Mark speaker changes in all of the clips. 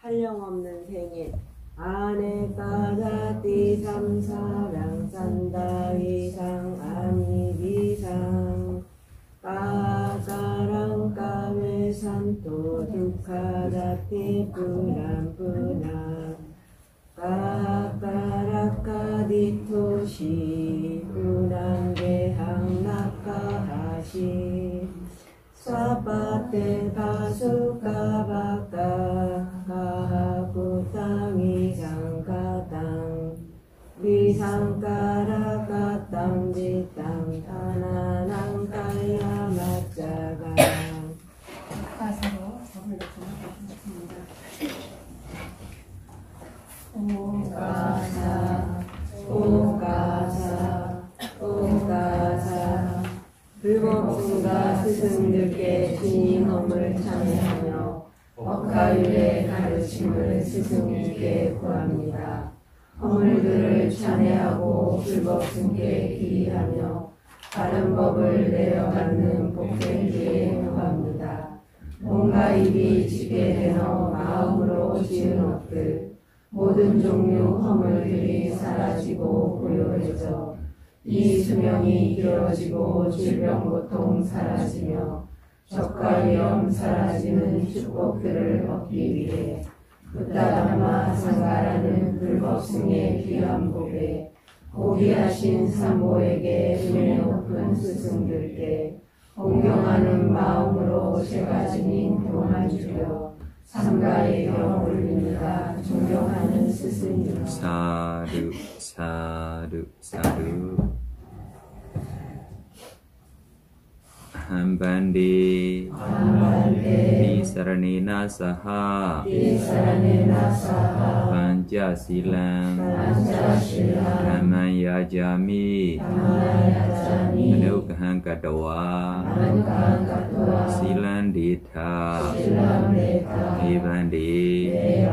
Speaker 1: 한량없는 생일 안에 까다띠 삼사랑 산다 이상 아니 비상 까까랑 까메 산토 두카다띠 뿌람뿌나 까까라까디토시 뿌람게항 나카하시 사파테 바수카바카 가하쿠땅 이상가땅 비상가라가땅 지땅 타나낭 깔야마짜가
Speaker 2: 가사로 법을 넣겠습니다. 오가사
Speaker 1: 오가사 오가사 불법승가 스승들께 주님 허물 찬양하며 법가율의 가르침을 스승님께 구합니다. 허물들을 찬양하고 불법승께 기리하며 바른 법을 내려받는 복생기에 구합니다. 몸과 입이 지게 되어 마음으로 지은 업들 모든 종류 허물들이 사라지고 고요해져 이 수명이 길어지고 질병 고통 사라지며 적과 위험 사라지는 축복들을 얻기 위해 부타담마 상가라는 불법승의 귀한 복에 고귀하신 산보에게 은혜 높은 스승들께 공경하는 마음으로 제가 지닌 교만 주려 상가의 경 올립니다. 존경하는 스승님.
Speaker 3: 사르 사르 사르 한반디 비사라네나 사하 반자실랑 가만야자미 아누가한 가도와 실란디타 에반디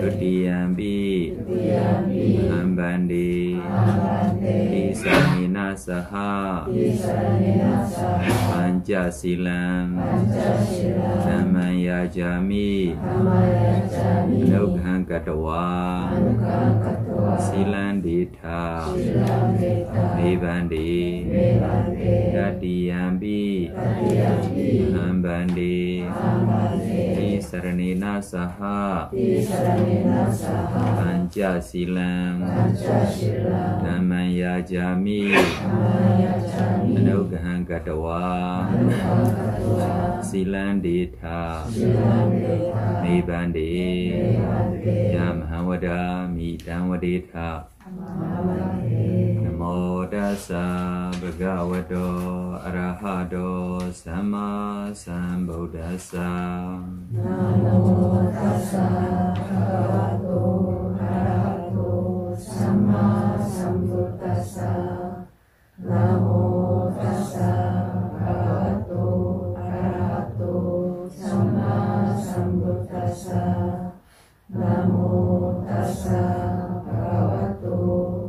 Speaker 3: 그디암비 한반디 비사라네나 사하 반자실랑 가만야자미 아누가한 가도와 실란디타 에반디 그디암비 한반디 비사라네나 사하 반자실랑 가만야자미 아누가한 가도와 실란디타 에반디 야마와다 미단와디타 Namo Tassa Bhagavato Arahato Samma Sambuddhassa
Speaker 1: Namo Tassa Bhagavato Arahato Samma Sambuddhassa Namo Tassa Bhagavato Arahato Samma Sambuddhassa Namo Tassa Bhagavato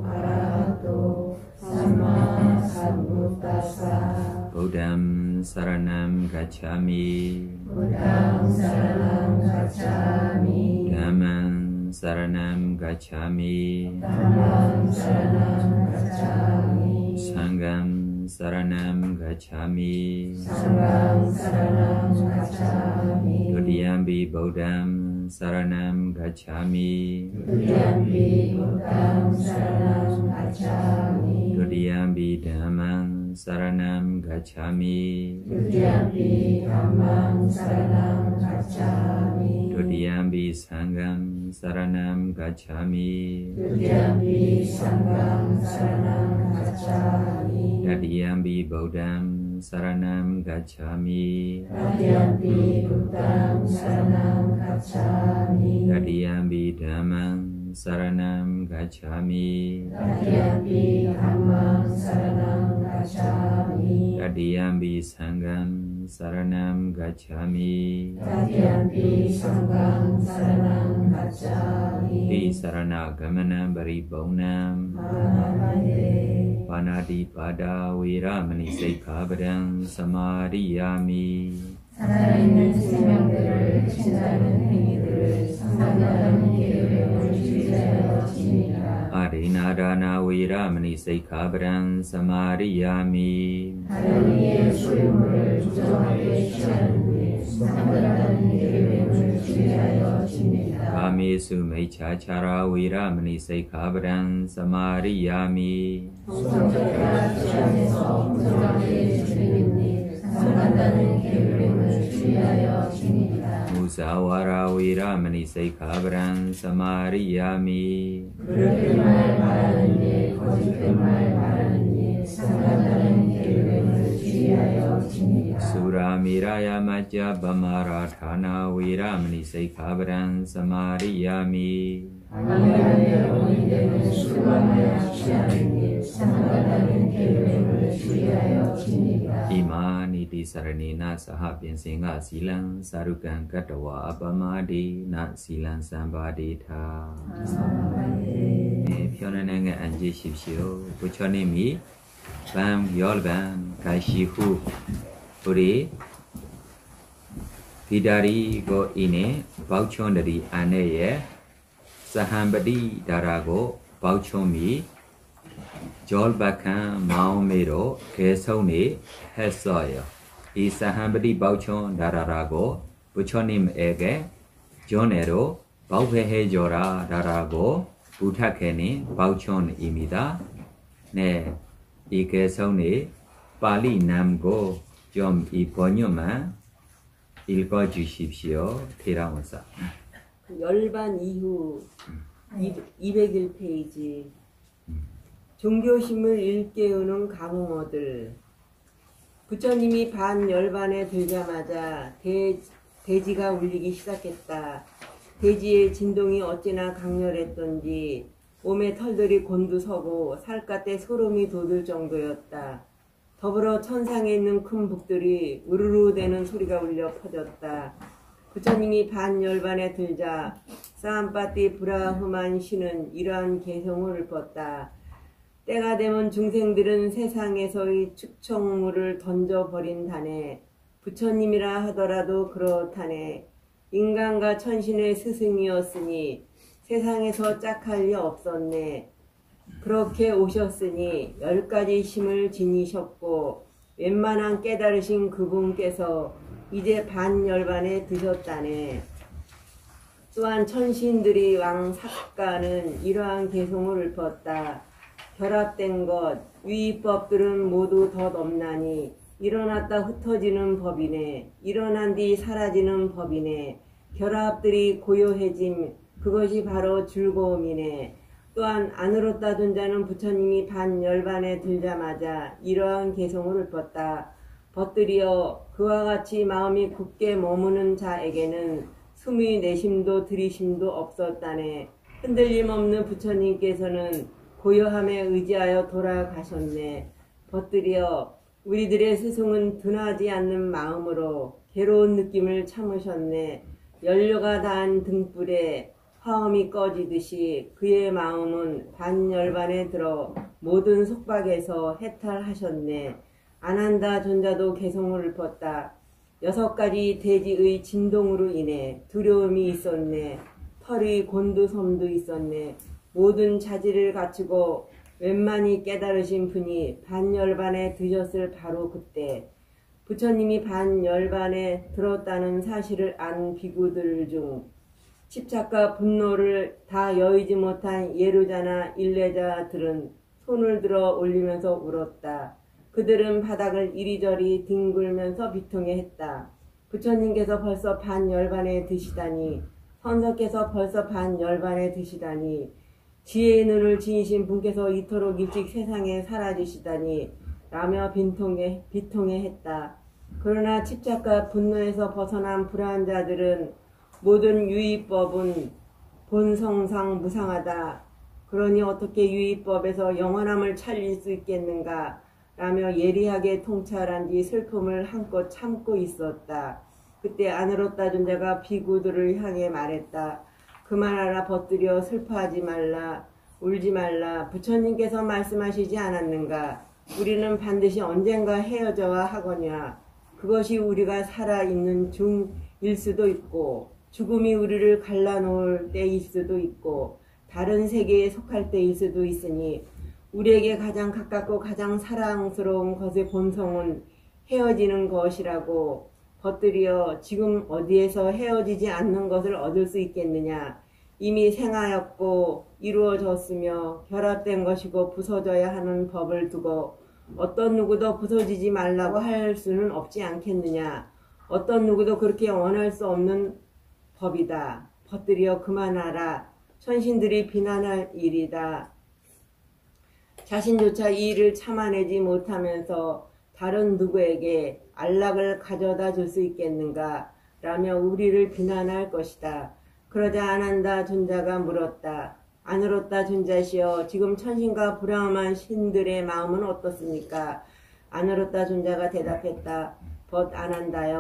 Speaker 1: Arahato Samma Sambuddhassa
Speaker 3: Buddham Saranam Gacchami
Speaker 1: Buddham Saranam Gacchami
Speaker 3: Dhammam Saranam Gacchami
Speaker 1: Dhammam Saranam Gacchami
Speaker 3: Sangham Saranam Gacchami
Speaker 1: Sangham Saranam Gacchami
Speaker 3: Dudiyampi Buddham Saranam Gacchami
Speaker 1: Dudiyampi Buddham Saranam Gacchami
Speaker 3: Dudiyampi Dhammam Saranam Gacchami
Speaker 1: Dudiyampi Dhammam Saranam Gacchami
Speaker 3: Dudiyampi Sangham Saranam Gacchami
Speaker 1: Dudiyampi Sangham Saranam Gacchami
Speaker 3: Tadiyampi Buddham Saranam Gacchami
Speaker 1: Tadiyampi Buddham Saranam Gacchami
Speaker 3: Tadiyampi Dhammam Saranam Gacchami
Speaker 1: Tadiyampi Dhammam Saranam Gacchami
Speaker 3: Tadiyampi Sangham Saranam Gacchami
Speaker 1: Tadiyampi Sangham Saranam Gacchami
Speaker 3: Ti Sarana Gamanam Paribonam
Speaker 1: Mahamade
Speaker 3: Panati Pada Viramani Sikkhapadam Samadhiyami
Speaker 1: 살아있는 생명들을 해친다는 행위들을 상관하는 계획을 주의하여 지니라.
Speaker 3: 아리나다나 위라ම니 세이카브란 사마리야미.
Speaker 1: 다른 이의 소유물을 부정하게 취하는 후에 상관하는 계획을 주의하여 지니라.
Speaker 3: 가미수 메이차차라 위라ම니 세이카브란 사마리야미.
Speaker 1: 성적과 취하면서 부정하게 주는 일 상관하는 계획을 주의하여 지니라.
Speaker 3: 무사와라 위라ම니 세이카브란 사마리야미.
Speaker 1: 그렇게 말하는 일 거짓된 말 말하는 일 상관하는 계획을 주의하여 지니라.
Speaker 3: 수라미라야 마자 바마라타나 위라ම니 세이카브란 사마리야미.
Speaker 1: 방해하며 원인되는 술과 마약 취하는 일 상관하는 계획을 주의하여 지니라.
Speaker 3: 이마니디 사라니나 사하빈생가 실랑 사루간 카타와 아바마디 나 실랑 삼바디타. 네, 편안하게 앉으십시오. 부처님이 밤 열반 가시후 우리 기다리고 있는 바우촌들이 안에 사함바디 다라고 바우촌이 졸박한 마음으로 개성이 했어요. 이 사함바디 바우촌 다라라고 부처님에게 전해로 bảo vệ 해줘라 라고 부탁하는 바우촌입니다. 네, 이 개성이 빨리 남고 좀 이 번역만 읽어주십시오. 대라원사.
Speaker 4: 열반 이후 201페이지 종교심을 일깨우는 가공어들. 부처님이 반열반에 들자마자 대지가 울리기 시작했다. 대지의 진동이 어찌나 강렬했던지 몸에 털들이 곤두서고 살갗에 소름이 돋을 정도였다. 더불어 천상에 있는 큰 북들이 우르르 대는 소리가 울려 퍼졌다. 부처님이 반열반에 들자 사암파티 브라흐만 씨는 이러한 개성을 읊었다. 때가 되면 중생들은 세상에서의 축청물을 던져버린 다네. 부처님이라 하더라도 그렇다네. 인간과 천신의 스승이었으니 세상에서 짝할 리 없었네. 그렇게 오셨으니 10가지 심을 지니셨고 웬만한 깨달으신 그분께서 이제 반열반에 드셨다네. 또한 천신들이 왕 삭가는 이러한 개송을 읊었다. 결합된 것, 위법들은 모두 덧없나니 일어났다 흩어지는 법이네. 일어난 뒤 사라지는 법이네. 결합들이 고요해짐, 그것이 바로 즐거움이네. 또한 안으로 따둔 자는 부처님이 반열반에 들자마자 이러한 개성을 읊었다. 벗들이여 그와 같이 마음이 굳게 머무는 자에게는 숨의 내심도 들이심도 없었다네. 흔들림 없는 부처님께서는 고요함에 의지하여 돌아가셨네. 벗들이여 우리들의 스승은 둔하지 않는 마음으로 괴로운 느낌을 참으셨네. 연료가 닿은 등불에 화음이 꺼지듯이 그의 마음은 반열반에 들어 모든 속박에서 해탈하셨네. 아난다 존자도 개성을 읊었다. 6가지 대지의 진동으로 인해 두려움이 있었네. 털의 곤두섬도 있었네. 모든 자질을 갖추고 웬만히 깨달으신 분이 반열반에 드셨을 바로 그때 부처님이 반열반에 들었다는 사실을 안 비구들 중 집착과 분노를 다 여의지 못한 예루자나 일레자들은 손을 들어 올리면서 울었다. 그들은 바닥을 이리저리 뒹굴면서 비통해했다. 부처님께서 벌써 반열반에 드시다니, 선석께서 벌써 반열반에 드시다니, 지혜의 눈을 지니신 분께서 이토록 일찍 세상에 사라지시다니 라며 비통해했다. 그러나 집착과 분노에서 벗어난 불안한 자들은 모든 유의법은 본성상 무상하다. 그러니 어떻게 유의법에서 영원함을 찾을 수 있겠는가? 라며 예리하게 통찰한 뒤 슬픔을 한껏 참고 있었다. 그때 안으로 따준 자가 비구들을 향해 말했다. 그만하라 벗들여 슬퍼하지 말라. 울지 말라. 부처님께서 말씀하시지 않았는가? 우리는 반드시 언젠가 헤어져야 하거냐. 그것이 우리가 살아있는 중일 수도 있고 죽음이 우리를 갈라놓을 때일 수도 있고 다른 세계에 속할 때일 수도 있으니 우리에게 가장 가깝고 가장 사랑스러운 것의 본성은 헤어지는 것이라고 벗들여 지금 어디에서 헤어지지 않는 것을 얻을 수 있겠느냐. 이미 생하였고 이루어졌으며 결합된 것이고 부서져야 하는 법을 두고 어떤 누구도 부서지지 말라고 할 수는 없지 않겠느냐. 어떤 누구도 그렇게 원할 수 없는 법이다. 벗들여 그만하라. 천신들이 비난할 일이다. 자신조차 이 일을 참아내지 못하면서 다른 누구에게 안락을 가져다 줄 수 있겠는가 라며 우리를 비난할 것이다. 그러자 아난다 존자가 물었다. 아누로타 존자시여, 지금 천신과 불암한 신들의 마음은 어떻습니까? 아누로타 존자가 대답했다. 벗 아난다여,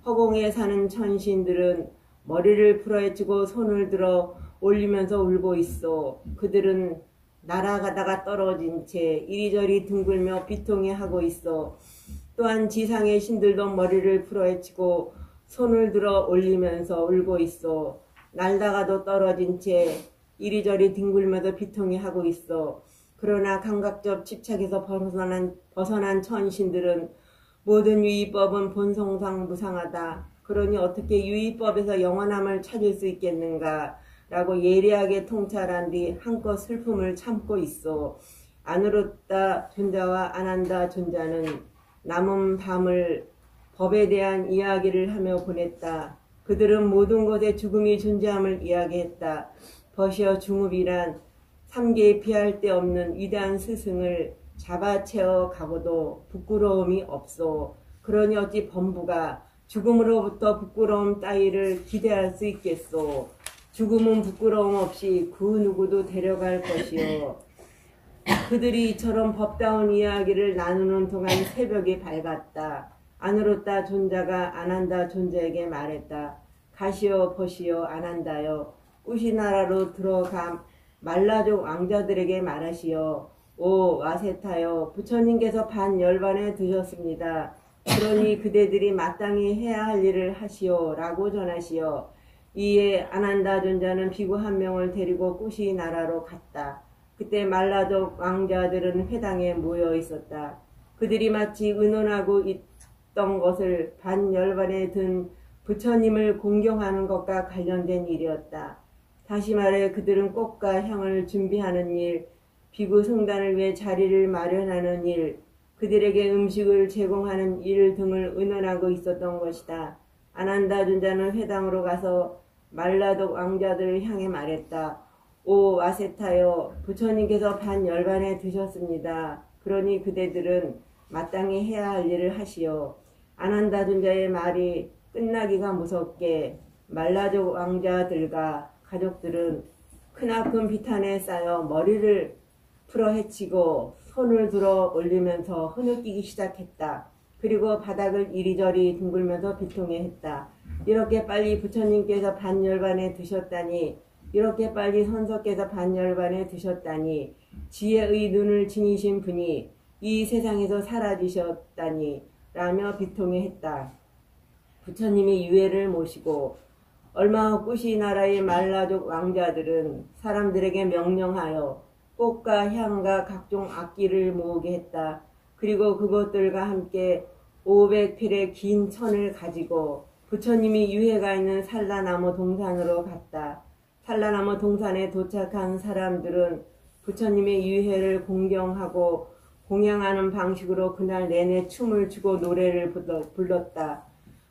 Speaker 4: 허공에 사는 천신들은 머리를 풀어헤치고 손을 들어 올리면서 울고 있어. 그들은 날아가다가 떨어진 채 이리저리 둥글며 비통해하고 있어. 또한 지상의 신들도 머리를 풀어헤치고 손을 들어 올리면서 울고 있어. 날다가도 떨어진 채 이리저리 뒹굴면서 비통해하고 있어. 그러나 감각적 집착에서 벗어난 천신들은 모든 유의법은 본성상 무상하다. 그러니 어떻게 유의법에서 영원함을 찾을 수 있겠는가? 라고 예리하게 통찰한 뒤 한껏 슬픔을 참고 있어. 아누로타 존자와 아난다 존자는 남은 밤을 법에 대한 이야기를 하며 보냈다. 그들은 모든 것에 죽음이 존재함을 이야기했다. 벗이어 중업이란 삼계에 비할 데 없는 위대한 스승을 잡아채어 가고도 부끄러움이 없소. 그러니 어찌 범부가 죽음으로부터 부끄러움 따위를 기대할 수 있겠소. 죽음은 부끄러움 없이 그 누구도 데려갈 것이요. 그들이 이처럼 법다운 이야기를 나누는 동안 새벽이 밝았다. 아누로타 존자가 아난다 존자에게 말했다. 가시오 벗이오 아난다여, 꾸시나라로 들어가 말라족 왕자들에게 말하시오. 오 와세타여, 부처님께서 반열반에 드셨습니다. 그러니 그대들이 마땅히 해야 할 일을 하시오 라고 전하시오. 이에 아난다 존자는 비구 한 명을 데리고 꾸시 나라로 갔다. 그때 말라족 왕자들은 회당에 모여 있었다. 그들이 마치 의논하고 있던 것을 반열반에 든 부처님을 공경하는 것과 관련된 일이었다. 다시 말해 그들은 꽃과 향을 준비하는 일, 비구 성단을 위해 자리를 마련하는 일, 그들에게 음식을 제공하는 일 등을 의논하고 있었던 것이다. 아난다 존자는 회당으로 가서 말라독 왕자들을 향해 말했다. 오 와세타여, 부처님께서 반열반에 드셨습니다. 그러니 그대들은 마땅히 해야 할 일을 하시오. 아난다 존자의 말이 끝나기가 무섭게 말라족 왕자들과 가족들은 크나큰 비탄에 쌓여 머리를 풀어헤치고 손을 들어 올리면서 흐느끼기 시작했다. 그리고 바닥을 이리저리 둥글면서 비통해했다. 이렇게 빨리 부처님께서 반열반에 드셨다니, 이렇게 빨리 선석께서 반열반에 드셨다니, 지혜의 눈을 지니신 분이 이 세상에서 사라지셨다니 라며 비통해했다. 부처님이 유해를 모시고 얼마 후 꾸시 나라의 말라족 왕자들은 사람들에게 명령하여 꽃과 향과 각종 악기를 모으게 했다. 그리고 그것들과 함께 500필의 긴 천을 가지고 부처님이 유해가 있는 산라나무 동산으로 갔다. 산라나무 동산에 도착한 사람들은 부처님의 유해를 공경하고 공양하는 방식으로 그날 내내 춤을 추고 노래를 불렀다.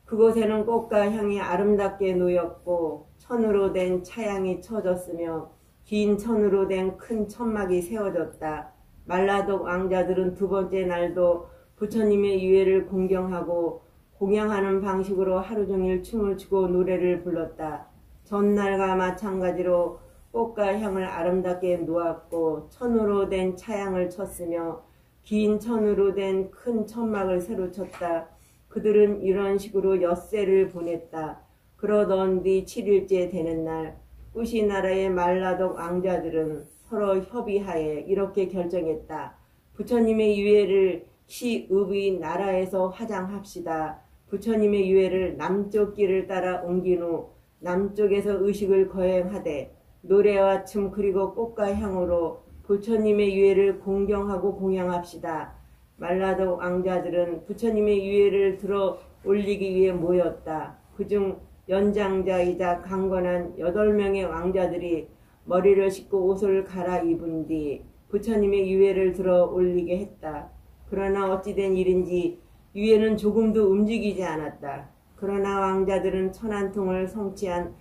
Speaker 4: 그곳에는 꽃과 향이 아름답게 놓였고 천으로 된 차양이 쳐졌으며 긴 천으로 된 큰 천막이 세워졌다. 말라독 왕자들은 두 번째 날도 부처님의 유해를 공경하고 공양하는 방식으로 하루 종일 춤을 추고 노래를 불렀다. 전날과 마찬가지로 꽃과 향을 아름답게 놓았고 천으로 된 차양을 쳤으며 긴 천으로 된 큰 천막을 새로 쳤다. 그들은 이런 식으로 엿새를 보냈다. 그러던 뒤 7일째 되는 날 꾸시 나라의 말라독 왕자들은 서로 협의하에 이렇게 결정했다. 부처님의 유해를 시읍의 나라에서 화장합시다. 부처님의 유해를 남쪽 길을 따라 옮긴 후 남쪽에서 의식을 거행하되 노래와 춤 그리고 꽃과 향으로 부처님의 유해를 공경하고 공양합시다. 말라도 왕자들은 부처님의 유해를 들어 올리기 위해 모였다. 그중 연장자이자 강건한 8명의 왕자들이 머리를 씻고 옷을 갈아입은 뒤 부처님의 유해를 들어 올리게 했다. 그러나 어찌된 일인지 유해는 조금도 움직이지 않았다. 그러나 왕자들은 천안통을 성취한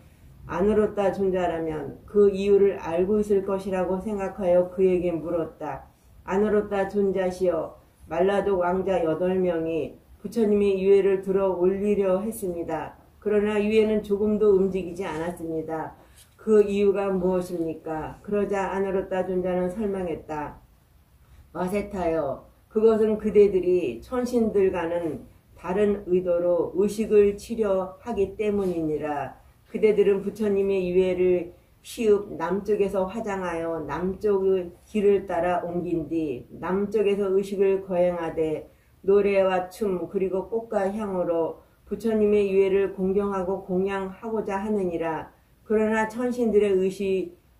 Speaker 4: 아누로타 존자라면 그 이유를 알고 있을 것이라고 생각하여 그에게 물었다. 아누로타 존자시여, 말라도 왕자 8명이 부처님의 유해를 들어 올리려 했습니다. 그러나 유해는 조금도 움직이지 않았습니다. 그 이유가 무엇입니까? 그러자 아누로타 존자는 설명했다. 마세타여, 그것은 그대들이 천신들과는 다른 의도로 의식을 치료하기 때문이니라. 그대들은 부처님의 유해를 시읍 남쪽에서 화장하여 남쪽의 길을 따라 옮긴 뒤 남쪽에서 의식을 거행하되 노래와 춤 그리고 꽃과 향으로 부처님의 유해를 공경하고 공양하고자 하느니라. 그러나 천신들의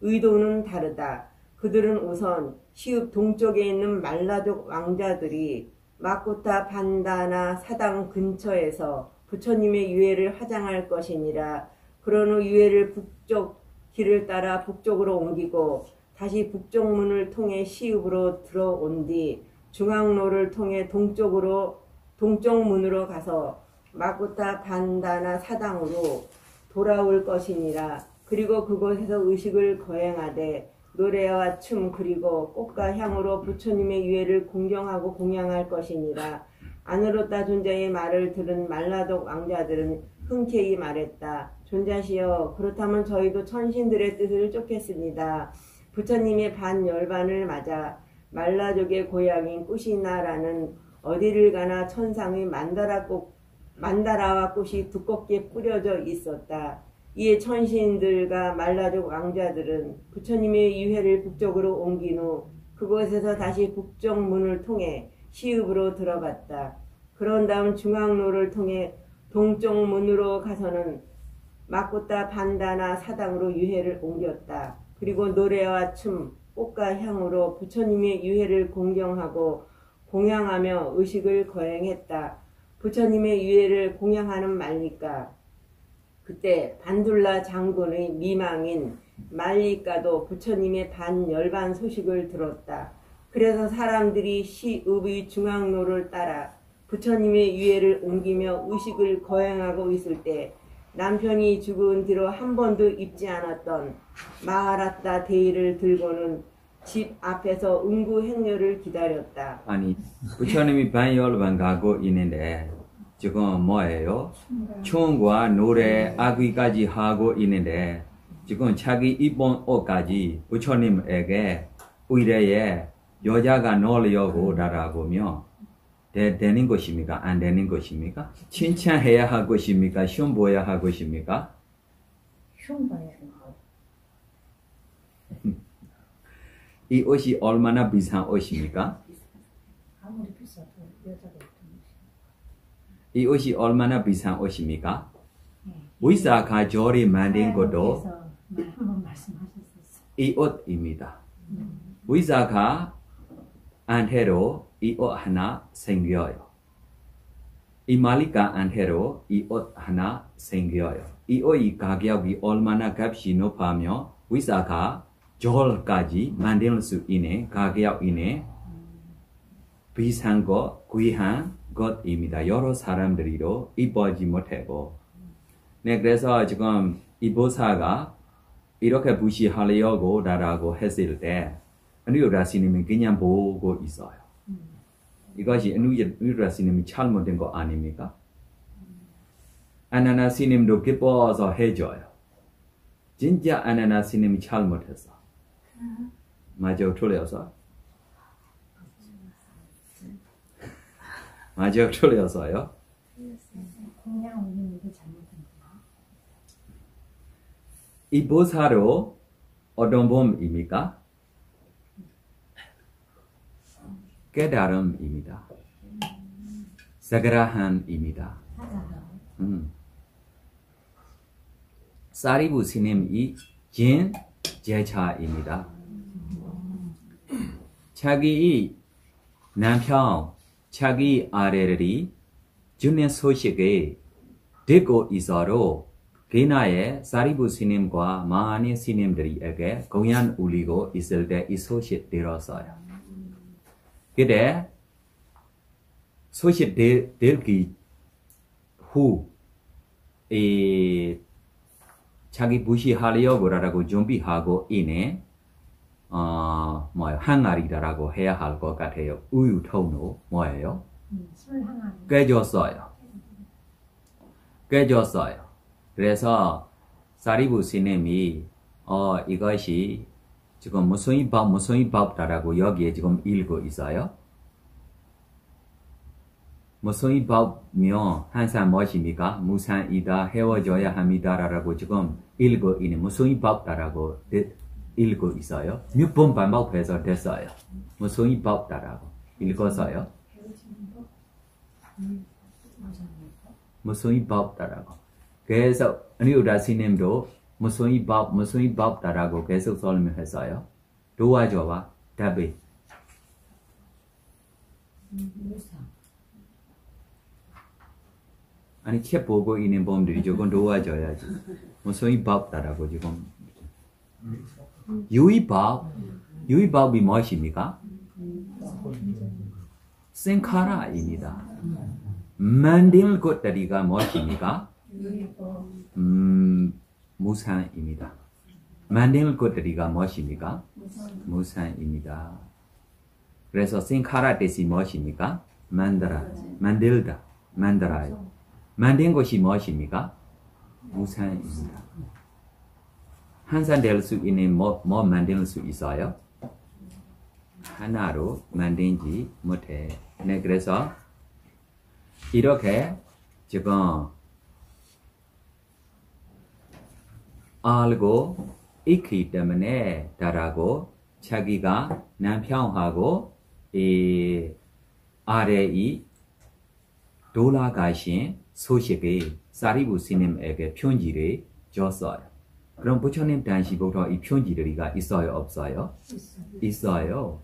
Speaker 4: 의도는 다르다. 그들은 우선 시읍 동쪽에 있는 말라족 왕자들이 마쿠타 반다나 사당 근처에서 부처님의 유해를 화장할 것이니라. 그런 후 유해를 북쪽 길을 따라 북쪽으로 옮기고 다시 북쪽 문을 통해 시읍으로 들어온 뒤 중앙로를 통해 동쪽 문으로 가서 마쿠타 반다나 사당으로 돌아올 것이니라. 그리고 그곳에서 의식을 거행하되 노래와 춤 그리고 꽃과 향으로 부처님의 유해를 공경하고 공양할 것이니라. 아누로타 존자의 말을 들은 말라독 왕자들은 흔쾌히 말했다. 존자시여, 그렇다면 저희도 천신들의 뜻을 쫓겠습니다. 부처님의 반열반을 맞아 말라족의 고향인 꾸시나라는 어디를 가나 천상의 만다라와 꽃이 두껍게 뿌려져 있었다. 이에 천신들과 말라족 왕자들은 부처님의 유해를 북쪽으로 옮긴 후 그곳에서 다시 북쪽 문을 통해 시읍으로 들어갔다. 그런 다음 중앙로를 통해 동쪽 문으로 가서는 마쿠타 반다나 사당으로 유해를 옮겼다. 그리고 노래와 춤, 꽃과 향으로 부처님의 유해를 공경하고 공양하며 의식을 거행했다. 부처님의 유해를 공양하는 말리까. 그때 반둘라 장군의 미망인 말리까도 부처님의 반열반 소식을 들었다. 그래서 사람들이 시읍의 중앙로를 따라 부처님의 유해를 옮기며 의식을 거행하고 있을 때 남편이 죽은 뒤로 한 번도 입지 않았던 마하라타 데이를 들고는 집 앞에서 응구 행렬을 기다렸다.
Speaker 3: 아니, 부처님이 반열반 가고 있는데 지금 뭐예요? 춤과 노래, 악기까지 하고 있는데 지금 자기 입은 옷까지 부처님에게 의뢰에 여자가 넣으려고 라라고며 되는 것입니까? 안 되는 것입니까? 칭찬해야 할 것입니까? 시험 보야 할 것입니까?
Speaker 1: 시험 봐야 할
Speaker 3: 이 옷이 얼마나 비싼 옷입니까?
Speaker 1: 아무리 비싸도 여자가 입던
Speaker 3: 이 옷이 얼마나 비싼 옷입니까? 위사카 조리 만든 것도
Speaker 2: 한번 말씀하셨었어요.
Speaker 3: 이 옷입니다. 위사카한테로 이 옷 하나 생겨요. 이 말리카한테로 이 옷 하나 생겨요. 이 옷이 가격이 얼마나 값이 높으며 위사카 졸까지 만들 수 있는 가격이네 비싼 것, 귀한 것입니다. 여러 사람들이도 입어지 못하고. 네, 그래서 지금 이 보사가 이렇게 무시하려고 라고 했을 때 아누루다 스님이 그냥 보고 있어요. 이것이 아누루다 스님이 잘못된 거 아닙니까? 아나나 스님도 기뻐서 해줘요. 진짜 아나나 스님이 잘못했어. 맞아, 틀려서. 맞아, 틀려서요.
Speaker 1: 공양 올리는 게 잘못된구나.
Speaker 3: 이 보사로 어떤 범입니까? 깨달음입니다. 사그라한입니다. 사리부 스님이 진 제차입니다. 자기 남편, 자기 아래를 주는 소식에 듣고 있어로 그나의 사리부 스님과 많은 스님들에게 공연 울리고 있을 때 이 소식 들었어요. 그때 소식 들기 후 자기 무시하려고라고 준비하고 있는 항아리라고 해야 할 것 같아요. 우유통으로 뭐예요?
Speaker 2: 술 항아리.
Speaker 3: 깨졌어요. 그래서 사리부 스님이 이것이 지금 무슨 법다라고 여기에 지금 읽고 있어요. 무슨 법이면 항상 무엇입니까? 무산이다, 헤어져야 합니다라고 지금 읽고 있는 무슨 법다라고 읽고 있어요. 몇 번 반복해서 됐어요. 무슨 법다라고 읽었어요. 무슨 법다라고. 그래서 아니우다 스님도 무슨 법다라고 계속 설명했어요. 도와줘봐. 답이. 아니 책 보고 있는 분들이 조금 도와줘야지. 무슨 법다라고 지금. 유의법이 무엇입니까? 생카라입니다. 만들 것들이가 무엇입니까? 무산입니다. 만들 것들이가 무엇입니까? 무산입니다. 그래서 생카라 뜻이 무엇입니까? 만들다, 만들어요. 만든 것이 무엇입니까? 무산입니다. 항상 될 수 있는 뭐 만들 수 있어요? 하나로 만들지 못해. 네, 그래서 이렇게 지금 알고 있기 때문에 다라고 자기가 남편하고 이 아래에 돌아가신 소식을 사리부 스님에게 편지를 줬어요. 그럼 부처님 당시부터 이 편지들이가 있어요, 없어요? 있어요.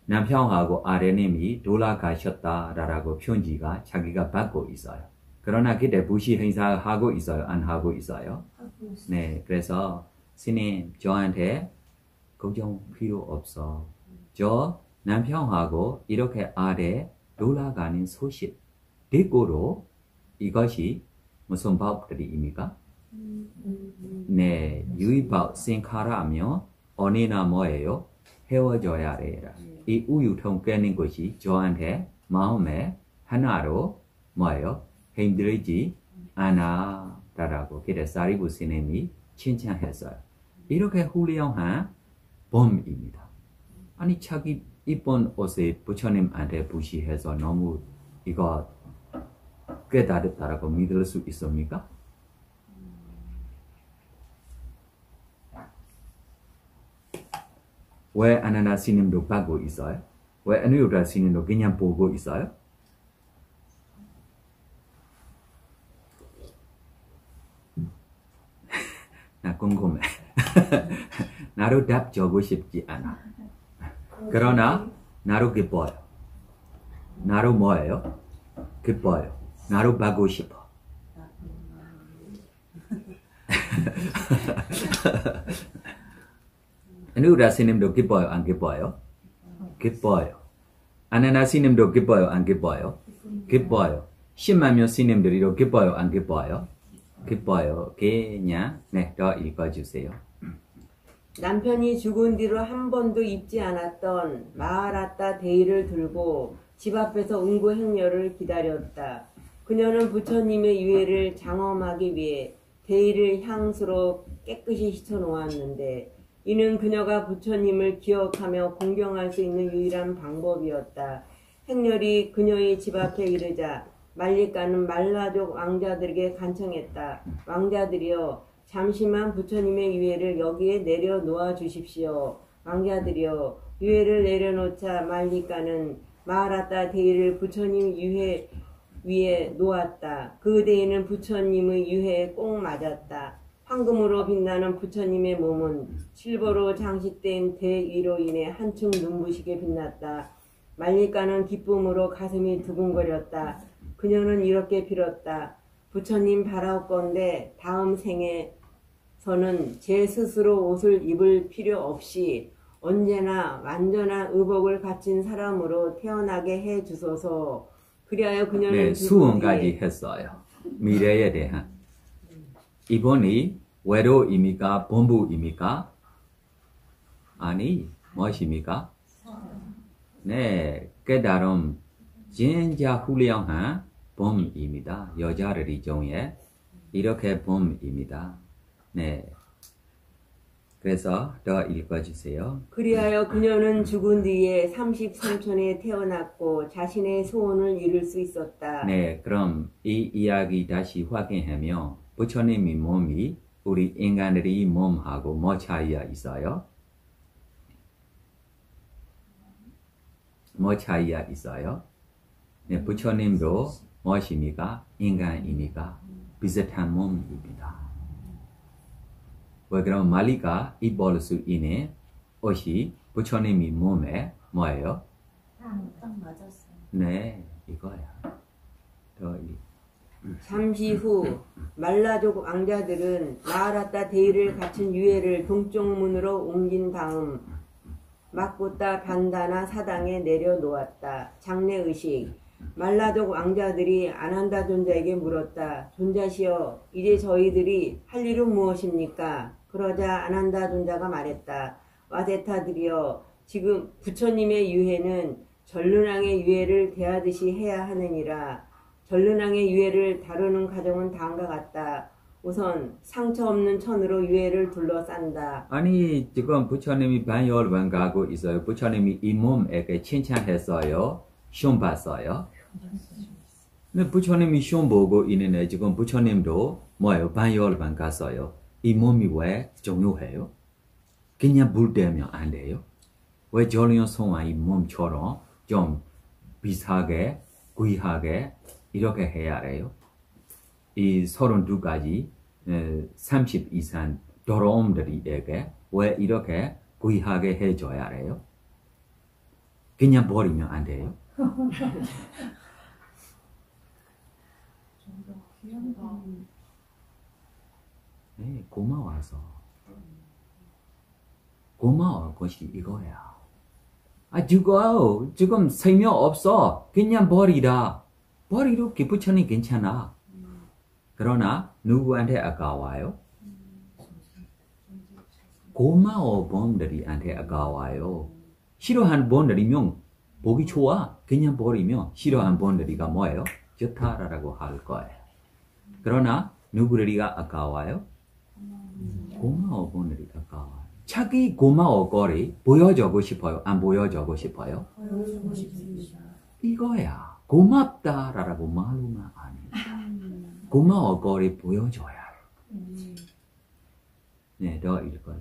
Speaker 3: 남편하고 아래님이 돌아가셨다라고 편지가 자기가 받고 있어요. 그러나 그때 부시 행사하고 있어요, 안 하고 있어요? 네, 그래서 스님 저한테 걱정 필요 없어. 저 남편하고 이렇게 아래 돌아가는 소식 듣고로 이것이 무슨 법들입니까? 네, 유의법 생카라면 언니나 뭐예요? 헤어져야 돼요. 이 우유통 깨는 것이 저한테 마음에 하나로 뭐예요? 힘들지 않아라고 그래 사리부 스님이 칭찬했어요. 이렇게 훌륭한 범입니다. 아니 자기 이쁜 옷에 부처님한테 부시해서 너무 이거 깨달았다라고 믿을 수 있습니까? 왜 아나나 스님도 받고 있어요? 왜 아니우다 스님도 그냥 보고 있어요? 나 궁금해. 나로 답 주고 싶지 않아. 그러나 나로 기뻐요. 나로 뭐예요? 기뻐요. 나로 받고 싶어. 아니우다 스님도 기뻐요, 안 기뻐요? 기뻐요. 아나나 스님도 기뻐요, 안 기뻐요? 기뻐요. 10만 명 스님들이도 기뻐요, 안 기뻐요? 기뻐요. 그냥 네, 더 읽어주세요.
Speaker 4: 남편이 죽은 뒤로 한 번도 입지 않았던 마하라타 대의를 들고 집 앞에서 운구 행렬을 기다렸다. 그녀는 부처님의 유해를 장엄하기 위해 대의를 향수로 깨끗이 씻어놓았는데 이는 그녀가 부처님을 기억하며 공경할 수 있는 유일한 방법이었다. 행렬이 그녀의 집 앞에 이르자 말리카는 말라족 왕자들에게 간청했다. 왕자들이여 잠시만 부처님의 유해를 여기에 내려놓아 주십시오. 왕자들이여 유해를 내려놓자 말리카는 마하라타 대의를 부처님 유해 위에 놓았다. 그 대에는 부처님의 유해에 꼭 맞았다. 황금으로 빛나는 부처님의 몸은 실버로 장식된 대 위로 인해 한층 눈부시게 빛났다. 말리까는 기쁨으로 가슴이 두근거렸다. 그녀는 이렇게 빌었다. 부처님 바라옵건대 다음 생에서는 제 스스로 옷을 입을 필요 없이 언제나 완전한 의복을 갖춘 사람으로 태어나게 해 주소서. 그리하여 그녀는
Speaker 3: 네, 수원까지 했어요. 미래에 대한. 이번이 외로입니까? 본부입니까? 아니, 무엇입니까? 네, 깨달음 진짜 훌륭한 봄입니다. 여자들이 중에 이렇게 봄입니다. 네. 그래서 더 읽어주세요.
Speaker 4: 그리하여 그녀는 죽은 뒤에 33촌에 태어났고 자신의 소원을 이룰 수 있었다.
Speaker 3: 네, 그럼 이 이야기 다시 확인하면 부처님의 몸이 우리 인간들이 몸하고 뭐 차이가 있어요? 뭐 차이가 있어요? 네, 부처님도 무엇입니까? 인간입니까? 비슷한 몸입니다. 왜 그럼 말리가 입을 수 있는 옷이 부처님의 몸에 뭐예요?
Speaker 1: 딱 맞았어요.
Speaker 3: 네, 이거야.
Speaker 4: 잠시 후 말라족 왕자들은 나아라따 대의를 갖춘 유해를 동쪽 문으로 옮긴 다음 막부타 반다나 사당에 내려놓았다. 장례의식. 말라족 왕자들이 아난다 존자에게 물었다. 존자시여, 이제 저희들이 할 일은 무엇입니까? 그러자 아난다 존자가 말했다. 와세타들이여, 지금 부처님의 유해는 전륜왕의 유해를 대하듯이 해야 하느니라. 전륜왕의 유해를 다루는 과정은 다음과 같다. 우선 상처 없는 천으로 유해를 둘러싼다.
Speaker 3: 아니 지금 부처님이 반열반 가고 있어요. 부처님이 이 몸에게 칭찬했어요. 시험 봤어요. 근데 부처님이 시험 보고 있는데 지금 부처님도 뭐예요? 반열반 갔어요. 이 몸이 왜 중요해요? 그냥 물 대면 안 돼요? 왜 전륜성왕 이 몸처럼 좀 비슷하게 귀하게 이렇게 해야 해요? 이 32가지 30 이상 더러움들에게 왜 이렇게 귀하게 해줘야 해요? 그냥 버리면 안 돼요? 네, 고마워서. 고마울 것이 이거야. 아, 지금 생명 없어. 그냥 버리라. 버리로 부처님 괜찮아. 그러나 누구한테 아까워요? 고마워 분들이한테 아까워요. 싫어하는 분들이면 보기 좋아. 그냥 버리면 싫어하는 분들이가 뭐예요? 좋다라고 할 거예요. 그러나 누구들이가 아까워요? 고마워 분들이 아까워요. 자기 고마워 거리 보여주고 싶어요? 안 보여주고 싶어요?
Speaker 1: 보여주고 싶습니다.
Speaker 3: 이거야. 고맙다라고 말로만 안 해. 고마워 거리 보여줘야 해. 네, 더 읽어줘.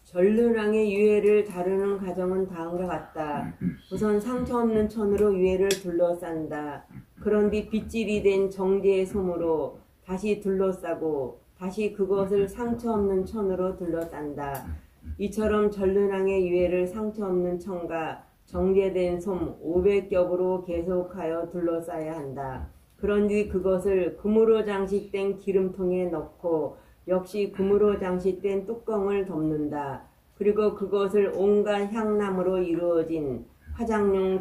Speaker 4: 전륜왕의 유해를 다루는 과정은 다음과 같다. 우선 상처 없는 천으로 유해를 둘러싼다. 그런 뒤 빗질이 된 정제의 솜으로 다시 둘러싸고 다시 그것을 상처 없는 천으로 둘러싼다. 이처럼 전륜왕의 유해를 상처 없는 천과 정제된 솜 500겹으로 계속하여 둘러싸야 한다. 그런 뒤 그것을 금으로 장식된 기름통에 넣고 역시 금으로 장식된 뚜껑을 덮는다. 그리고 그것을 온갖 향나무로 이루어진 화장용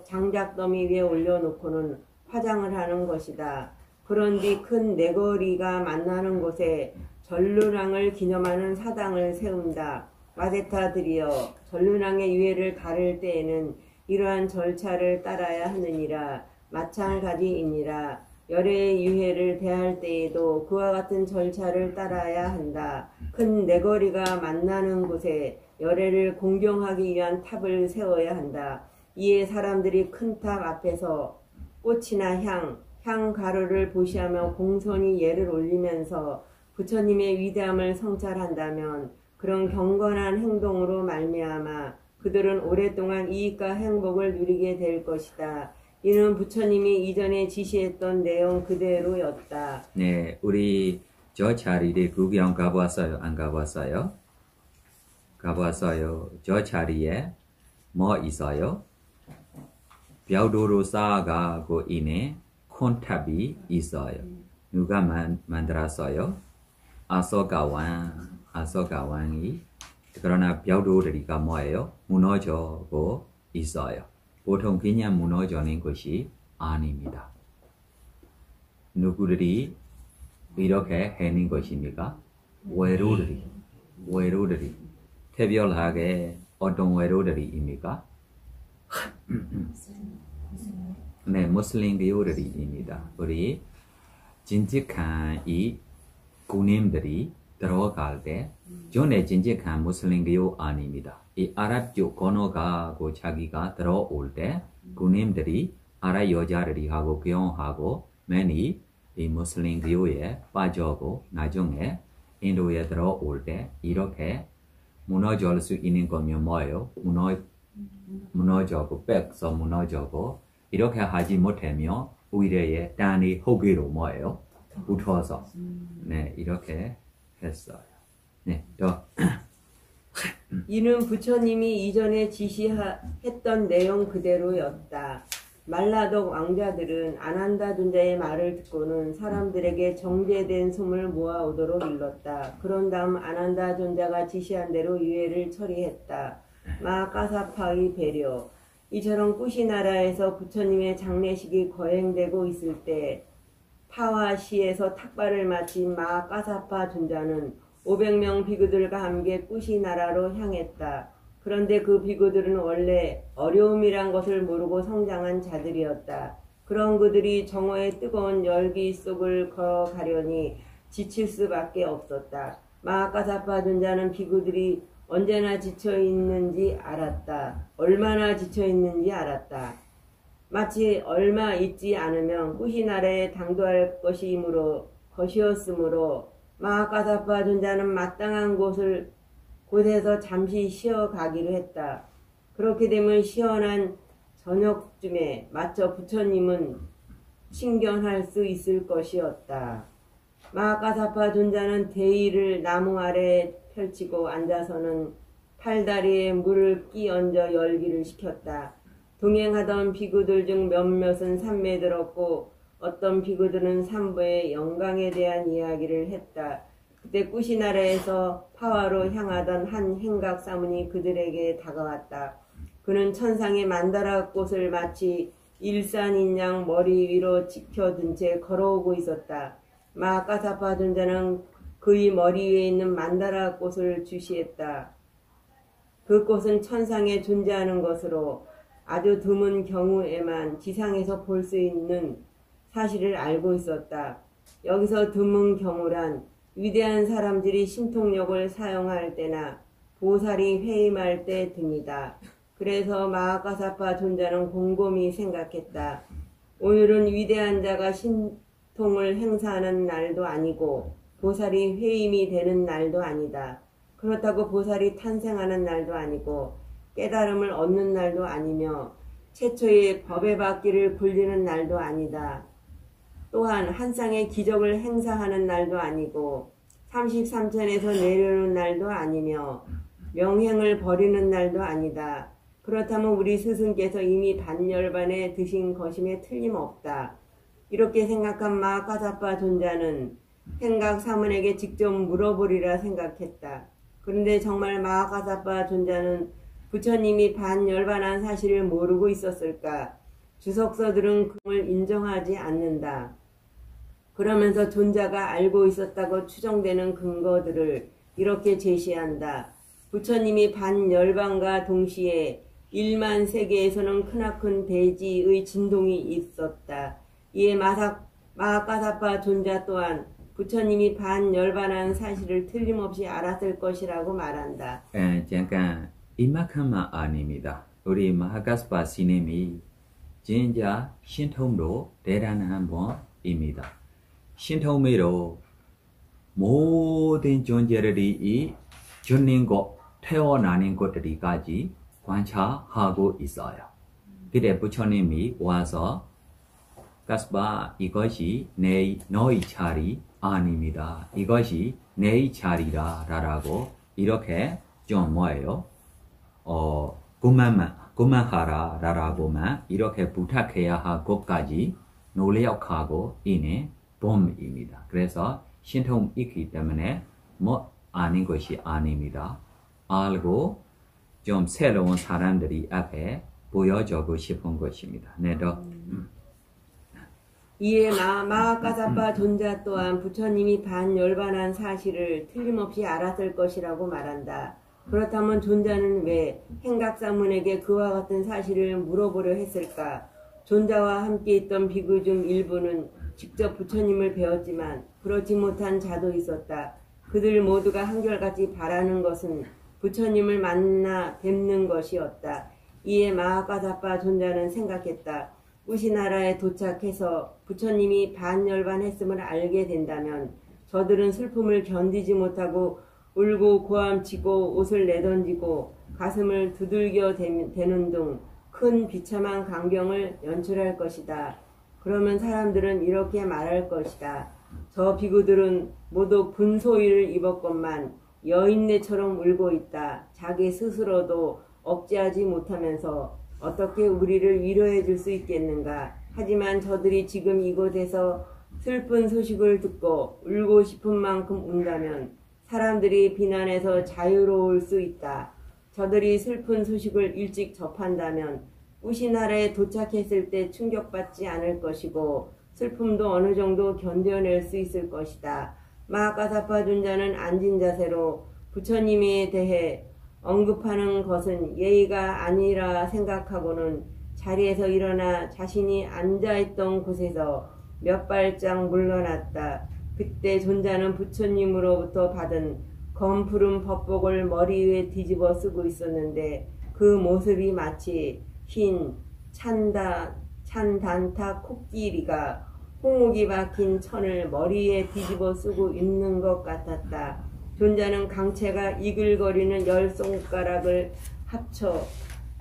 Speaker 4: 장작더미 위에 올려놓고는 화장을 하는 것이다. 그런 뒤 큰 네거리가 만나는 곳에 전륜왕을 기념하는 사당을 세운다. 와세타들이여, 전륜왕의 유해를 가를 때에는 이러한 절차를 따라야 하느니라. 마찬가지이니라. 열애의 유해를 대할 때에도 그와 같은 절차를 따라야 한다. 큰 네거리가 만나는 곳에 열애를 공경하기 위한 탑을 세워야 한다. 이에 사람들이 큰 탑 앞에서 꽃이나 향 가루를 보시하며 공손히 예를 올리면서 부처님의 위대함을 성찰한다면 그런 경건한 행동으로 말미암아 그들은 오랫동안 이익과 행복을 누리게 될 것이다. 이는 부처님이 이전에 지시했던 내용 그대로였다.
Speaker 3: 네, 우리 저 자리에 구경 가보았어요? 안 가보았어요? 가보았어요. 저 자리에 뭐 있어요? 벽돌로 쌓아가고 있는 콘탑이 있어요. 누가 만들었어요? 아소가왕이. 그러나 벽돌이가 뭐예요? 무너져고 있어요. 보통 그냥 무너지는 것이 아닙니다. 누구들이 이렇게 해낸 것입니까? 외로들이. 특별하게 어떤 외로들이입니까? 네, 무슬림 교우들입니다. 우리 진직한 이 군인들이 들어갈 때 전에 진직한 무슬림 교우 아닙니다. 이 아랍 쪽 건너가고 자기가 들어올 때 군인들이 아랍 여자들이 하고 교환하고 많이 이 무슬림 교우에 빠져고 나중에 인도에 들어올 때 이렇게 무너질 수 있는 거면 뭐예요? 무너져고 뺏어 무너져고 이렇게 하지 못하면 오히려 단이 호기로 뭐예요? 붙어서 네 이렇게 했어요. 네, 또
Speaker 4: 이는 부처님이 이전에 지시했던 내용 그대로였다. 말라독 왕자들은 아난다 존자의 말을 듣고는 사람들에게 정제된 솜을 모아오도록 일렀다. 그런 다음 아난다 존자가 지시한 대로 유해를 처리했다. 마카사파의 배려. 이처럼 꾸시나라에서 부처님의 장례식이 거행되고 있을 때 파와시에서 탁발을 마친 마카사파 존자는 500명 비구들과 함께 꾸시나라로 향했다. 그런데 그 비구들은 원래 어려움이란 것을 모르고 성장한 자들이었다. 그런 그들이 정오의 뜨거운 열기 속을 걸어가려니 지칠 수밖에 없었다. 마하카사파 존자는 비구들이 언제나 지쳐있는지 알았다. 얼마나 지쳐있는지 알았다. 마치 얼마 있지 않으면 꾸시나라에 당도할 것이었으므로 마하카사파 존자는 마땅한 곳에서 잠시 쉬어가기로 했다. 그렇게 되면 시원한 저녁쯤에 마쳐 부처님은 신견할 수 있을 것이었다. 마하카사파 존자는 대의를 나무 아래에 펼치고 앉아서는 팔다리에 물을 끼얹어 열기를 시켰다. 동행하던 비구들 중 몇몇은 산매에 들었고 어떤 비구들은 삼부의 영광에 대한 이야기를 했다. 그때 꾸시나라에서 파와로 향하던 한 행각 사문이 그들에게 다가왔다. 그는 천상의 만다라 꽃을 마치 일산인 양 머리 위로 지켜든 채 걸어오고 있었다. 마하카사파 존자는 그의 머리 위에 있는 만다라 꽃을 주시했다. 그 꽃은 천상에 존재하는 것으로 아주 드문 경우에만 지상에서 볼 수 있는 사실을 알고 있었다. 여기서 드문 경우란 위대한 사람들이 신통력을 사용할 때나 보살이 회임할 때 등이다. 그래서 마하카사파 존자는 곰곰이 생각했다. 오늘은 위대한 자가 신통을 행사하는 날도 아니고 보살이 회임이 되는 날도 아니다. 그렇다고 보살이 탄생하는 날도 아니고 깨달음을 얻는 날도 아니며 최초의 법의 바퀴를 굴리는 날도 아니다. 또한 한 쌍의 기적을 행사하는 날도 아니고 33천에서 내려오는 날도 아니며 명행을 버리는 날도 아니다. 그렇다면 우리 스승께서 이미 반열반에 드신 것임에 틀림없다. 이렇게 생각한 마하카사파 존자는 행각 사문에게 직접 물어보리라 생각했다. 그런데 정말 마하카사파 존자는 부처님이 반열반한 사실을 모르고 있었을까? 주석서들은 그걸 인정하지 않는다. 그러면서 존자가 알고 있었다고 추정되는 근거들을 이렇게 제시한다. 부처님이 반열반과 동시에 1만 세계에서는 크나큰 대지의 진동이 있었다. 이에 마하카사파 존자 또한 부처님이 반열반한 사실을 틀림없이 알았을 것이라고 말한다.
Speaker 3: 잠깐 이만큼만 아닙니다. 우리 마하카사파 스님이 진짜 신통도 대단한 분입니다. 신통미로 모든 존재들이 이 죽는 것, 태어나는 것들이까지 관찰하고 있어요. 그때 부처님이 와서 가스바 이것이 너희 자리 아닙니다. 이것이 내 자리라 라고 이렇게 좀 뭐예요? 그만하라 라고만 이렇게 부탁해야 할 것까지 노력하고 있는 봄입니다. 그래서 신통이 있기 때문에 뭐 아닌 것이 아닙니다. 알고 좀 새로운 사람들이 앞에 보여주고 싶은 것입니다. 네,
Speaker 4: 이에 마하가사파 존자 또한 부처님이 반열반한 사실을 틀림없이 알았을 것이라고 말한다. 그렇다면 존자는 왜 행각사문에게 그와 같은 사실을 물어보려 했을까? 존자와 함께 있던 비구 중 일부는 직접 부처님을 배웠지만 그렇지 못한 자도 있었다. 그들 모두가 한결같이 바라는 것은 부처님을 만나 뵙는 것이었다. 이에 마하가사파 존자는 생각했다. 우시나라에 도착해서 부처님이 반열반했음을 알게 된다면 저들은 슬픔을 견디지 못하고 울고 고함치고 옷을 내던지고 가슴을 두들겨 대는 등 큰 비참한 광경을 연출할 것이다. 그러면 사람들은 이렇게 말할 것이다. 저 비구들은 모두 분소위를 입었건만 여인네처럼 울고 있다. 자기 스스로도 억제하지 못하면서 어떻게 우리를 위로해 줄 수 있겠는가. 하지만 저들이 지금 이곳에서 슬픈 소식을 듣고 울고 싶은 만큼 운다면 사람들이 비난에서 자유로울 수 있다. 저들이 슬픈 소식을 일찍 접한다면 우시나라에 도착했을 때 충격받지 않을 것이고 슬픔도 어느 정도 견뎌낼 수 있을 것이다. 마하가사파 존자는 앉은 자세로 부처님에 대해 언급하는 것은 예의가 아니라 생각하고는 자리에서 일어나 자신이 앉아있던 곳에서 몇 발짝 물러났다. 그때 존자는 부처님으로부터 받은 검푸른 법복을 머리 위에 뒤집어 쓰고 있었는데 그 모습이 마치 흰 찬단타 코끼리가 홍옥이 박힌 천을 머리에 뒤집어 쓰고 있는 것 같았다. 존자는 강체가 이글거리는 10손가락을 합쳐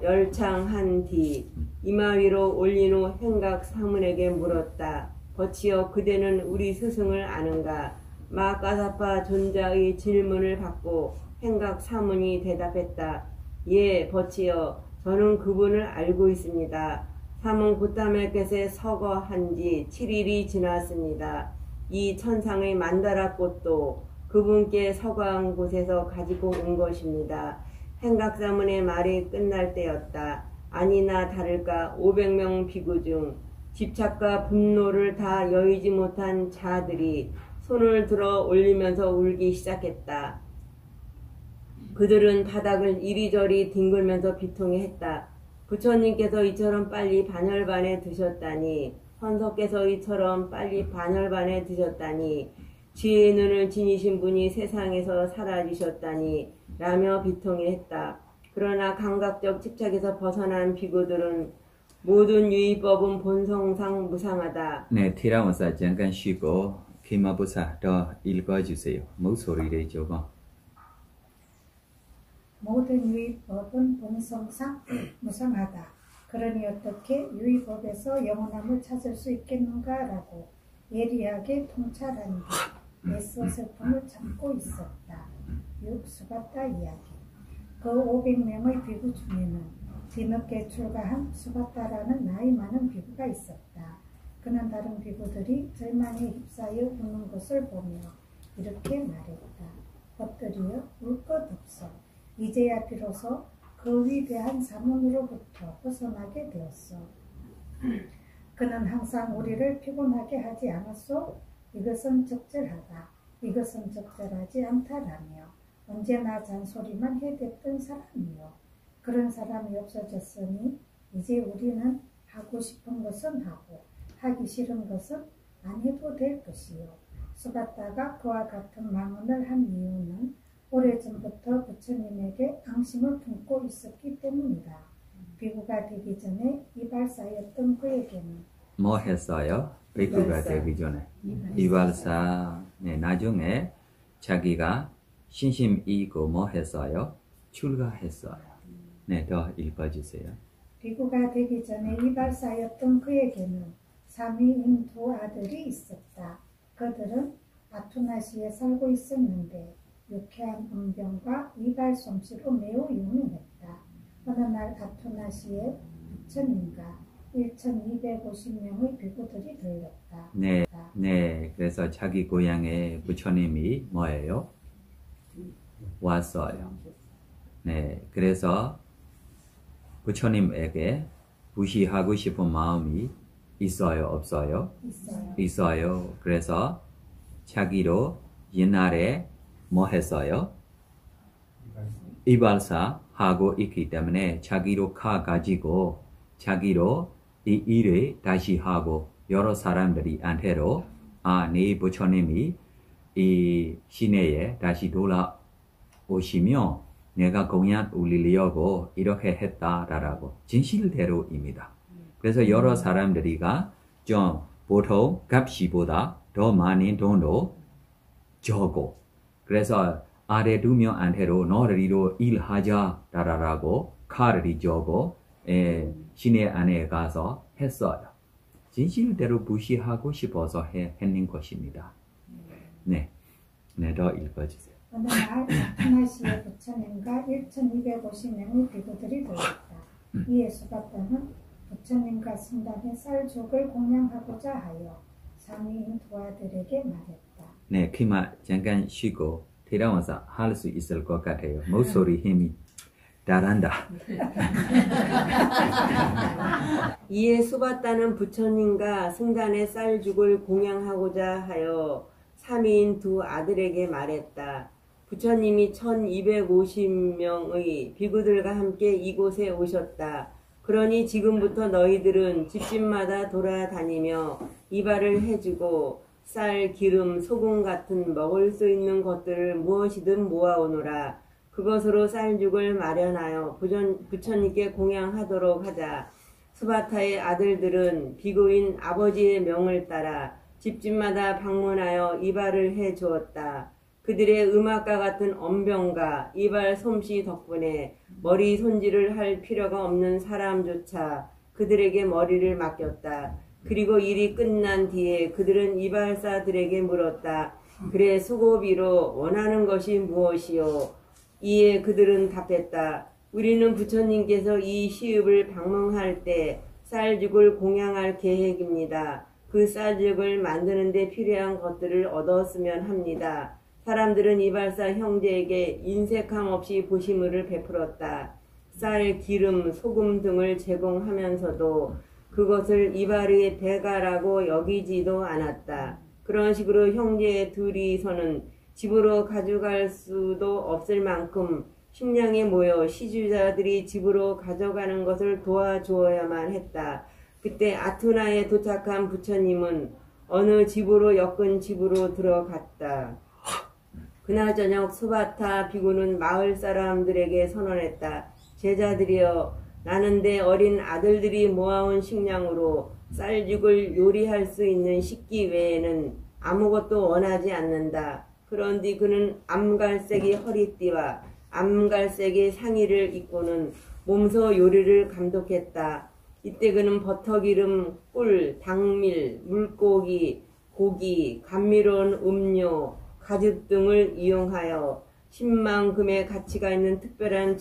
Speaker 4: 열창한 뒤 이마 위로 올린 후 행각 사문에게 물었다. 버치어 그대는 우리 스승을 아는가? 마하가사파 존자의 질문을 받고 행각 사문이 대답했다. 예, 버치어 저는 그분을 알고 있습니다. 사문 고타멜켓에 서거한 지 7일이 지났습니다. 이 천상의 만다라 꽃도 그분께 서거한 곳에서 가지고 온 것입니다. 행각사문의 말이 끝날 때였다. 아니나 다를까 500명 비구 중 집착과 분노를 다 여의지 못한 자들이 손을 들어 올리면서 울기 시작했다. 그들은 바닥을 이리저리 뒹굴면서 비통해했다. 부처님께서 이처럼 빨리 반열반에 드셨다니, 헌석께서 이처럼 빨리 반열반에 드셨다니, 지혜의 눈을 지니신 분이 세상에서 사라지셨다니 라며 비통해했다. 그러나 감각적 집착에서 벗어난 비구들은 모든 유의법은 본성상 무상하다.
Speaker 3: 네, 티라원사 잠깐 쉬고 기마부사 더 읽어주세요. 목소리를 조금.
Speaker 2: 모든 유의법은 본성상 무상하다. 그러니 어떻게 유의법에서 영원함을 찾을 수 있겠는가라고 예리하게 통찰한 뒤 애써 슬픔을 참고 있었다. 6. 수바타 이야기. 그 500명의 비구 중에는 뒤늦게 출가한 수바타라는 나이 많은 비구가 있었다. 그는 다른 비구들이 절망에 휩싸여 우는 것을 보며 이렇게 말했다. 엎드려 울 것 없어. 이제야 비로소 그 위대한 사문으로부터 벗어나게 되었어. 그는 항상 우리를 피곤하게 하지 않았소? 이것은 적절하다. 이것은 적절하지 않다라며 언제나 잔소리만 해댔던 사람이요. 그런 사람이 없어졌으니 이제 우리는 하고 싶은 것은 하고 하기 싫은 것은 안 해도 될 것이요. 수바타가 그와 같은 망언을 한 이유는 오래전부터 부처님에게 앙심을 품고 있었기 때문이다. 비구가 되기 전에 이발사였던 그에게는
Speaker 3: 뭐 했어요? 비구가 되기 전에 이발사. 네, 나중에 자기가 신심 잃고 뭐 했어요? 출가했어요. 네, 더 읽어주세요.
Speaker 2: 비구가 되기 전에 이발사였던 그에게는 사미인 두 아들이 있었다. 그들은 아투나시에 살고 있었는데 유쾌한 언변과 이발 솜씨로 매우 유명했다. 어느 날 아투나시에 부처님과 1250명의 비구들이 들렸다.
Speaker 3: 네, 그래서 자기 고향에 부처님이 뭐예요? 왔어요. 네, 그래서 부처님에게 부시하고 싶은 마음이 있어요, 없어요? 있어요. 그래서 자기로 옛날에 뭐 했어요? 이발사 하고 있기 때문에 자기로 가가지고 자기로 이 일을 다시 하고 여러 사람들이 한테로 네 부처님이 이 시내에 다시 돌아오시며 내가 공양 올리려고 이렇게 했다라고 진실대로입니다. 그래서 여러 사람들이가 좀 보통 값이보다 더 많은 돈도 적고 그래서 아래 2명한테로 너희로 일하자라고 칼을 줘고 시내 안에 가서 했어요. 진실대로 무시하고 싶어서 했는 것입니다. 네, 더 읽어주세요.
Speaker 2: 어느 날 아투나시의 부처님과 1250명의 비구들이 들렸다. 이에 수바타는 부처님과 승단의 쌀죽을 공양하고자 하여 사미인 두 아들에게 말했다.
Speaker 3: 네, 그만 잠깐 쉬고 들어와서 할 수 있을 것 같아요. 목소리 힘이 잘한다.
Speaker 4: 이에 수바타는 부처님과 승단의 쌀죽을 공양하고자 하여 사미인 두 아들에게 말했다. 부처님이 1250명의 비구들과 함께 이곳에 오셨다. 그러니 지금부터 너희들은 집집마다 돌아다니며 이발을 해주고 쌀, 기름, 소금 같은 먹을 수 있는 것들을 무엇이든 모아오너라. 그것으로 쌀죽을 마련하여 부처님께 공양하도록 하자. 수바타의 아들들은 비구인 아버지의 명을 따라 집집마다 방문하여 이발을 해 주었다. 그들의 음악과 같은 언변과 이발 솜씨 덕분에 머리 손질을 할 필요가 없는 사람조차 그들에게 머리를 맡겼다. 그리고 일이 끝난 뒤에 그들은 이발사들에게 물었다. 그래 수고비로 원하는 것이 무엇이요? 이에 그들은 답했다. 우리는 부처님께서 이 시읍을 방문할 때 쌀죽을 공양할 계획입니다. 그 쌀죽을 만드는 데 필요한 것들을 얻었으면 합니다. 사람들은 이발사 형제에게 인색함 없이 보시물을 베풀었다. 쌀, 기름, 소금 등을 제공하면서도 그것을 이발의 대가라고 여기지도 않았다. 그런 식으로 형제 둘이서는 집으로 가져갈 수도 없을 만큼 식량에 모여 시주자들이 집으로 가져가는 것을 도와주어야만 했다. 그때 아투나에 도착한 부처님은 어느 집으로 엮은 집으로 들어갔다. 그날 저녁 수바타 비구는 마을 사람들에게 선언했다. 제자들이여, 나는 내 어린 아들들이 모아온 식량으로 쌀죽을 요리할 수 있는 식기 외에는 아무것도 원하지 않는다. 그런뒤 그는 암갈색의 허리띠와 암갈색의 상의를 입고는 몸소 요리를 감독했다. 이때 그는 버터기름, 꿀, 당밀, 물고기, 고기, 감미로운 음료, 가죽 등을 이용하여 10만 금의 가치가 있는 특별한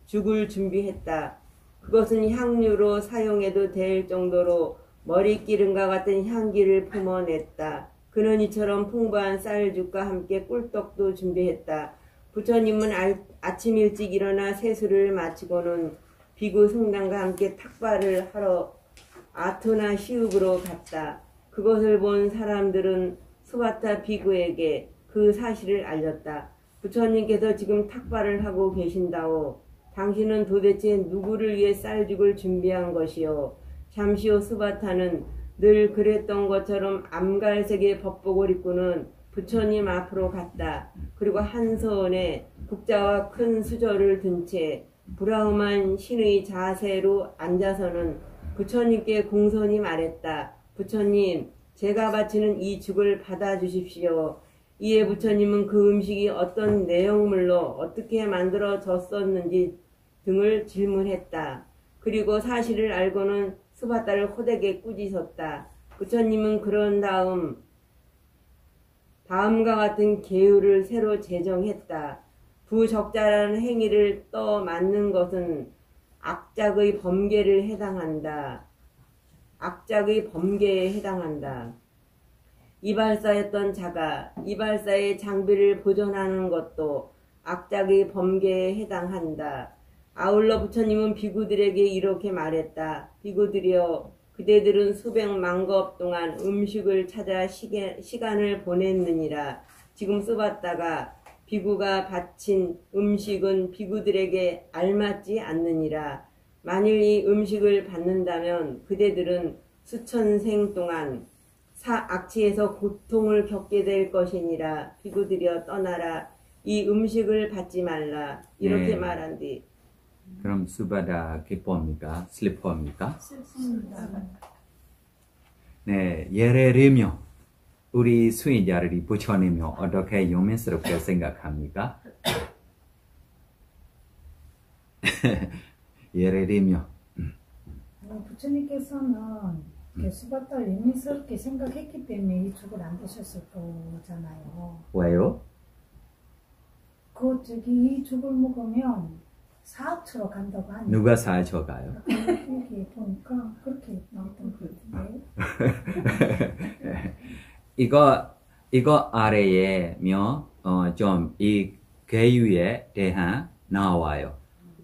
Speaker 4: 죽을 준비했다. 그것은 향유로 사용해도 될 정도로 머리기름과 같은 향기를 품어냈다. 그는 이처럼 풍부한 쌀죽과 함께 꿀떡도 준비했다. 부처님은 아침 일찍 일어나 세수를 마치고는 비구 승단과 함께 탁발을 하러 아투나 시읍으로 갔다. 그것을 본 사람들은 수바타 비구에게 그 사실을 알렸다. 부처님께서 지금 탁발을 하고 계신다오. 당신은 도대체 누구를 위해 쌀죽을 준비한 것이오? 잠시 후 수바타는 늘 그랬던 것처럼 암갈색의 법복을 입고는 부처님 앞으로 갔다. 그리고 한 손에 국자와 큰 수저를 든 채 브라움한 신의 자세로 앉아서는 부처님께 공손히 말했다. 부처님, 제가 바치는 이 죽을 받아주십시오. 이에 부처님은 그 음식이 어떤 내용물로 어떻게 만들어졌었는지 등을 질문했다. 그리고 사실을 알고는 스바다를 호되게 꾸짖었다. 부처님은 그런 다음과 같은 계율을 새로 제정했다. 부적절한 행위를 떠맡는 것은 악작의 범계에 해당한다. 이발사였던 자가 이발사의 장비를 보존하는 것도 악작의 범계에 해당한다. 아울러 부처님은 비구들에게 이렇게 말했다. 비구들이여, 그대들은 수백만 급 동안 음식을 찾아 시간을 보냈느니라. 지금 쓰봤다가 비구가 바친 음식은 비구들에게 알맞지 않느니라. 만일 이 음식을 받는다면 그대들은 수천생 동안 악취에서 고통을 겪게 될 것이니라. 비구들이여 떠나라. 이 음식을 받지 말라. 이렇게
Speaker 3: 네.
Speaker 4: 말한 뒤
Speaker 3: 그럼 수바다 기뻐입니까? 슬퍼입니까? 네, 예를 들면 우리 수행자들이 부처님이 어떻게 용맹스럽게 생각합니까? 예를 들면
Speaker 2: 부처님께서는 수바다를 용맹스럽게 생각했기 때문에 이 죽을 안 드셨을 거잖아요.
Speaker 3: 왜요?
Speaker 2: 이 죽을 먹으면 사악처로 간다고 하니까.
Speaker 3: 누가 사쳐 가요?
Speaker 2: 여기 보니까 그렇게 나왔던 것 같은데.
Speaker 3: 이거 아래에면 좀 이 계유에 대한 나와요.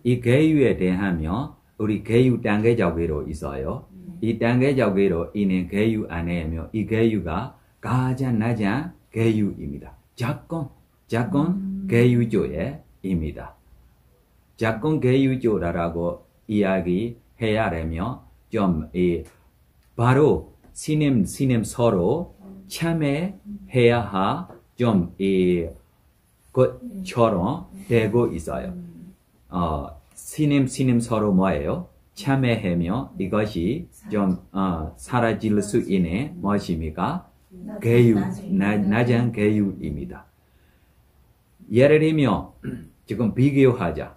Speaker 3: 이 계유에 대하면 우리 계유 단계적으로 있어요. 이 단계적으로 있는 계유 안에면 이 계유가 가장 낮은 계유입니다. 작은 계유조에입니다. 작은 계유조라고 이야기해야 되면 좀 바로 스님 서로 참여해야 할 좀 것처럼 되고 있어요. 스님 서로 뭐예요? 참여하면 이것이 좀 사라질 수 있는 무엇입니까? 낮은 계율입니다. 예를 들면 지금 비교하자.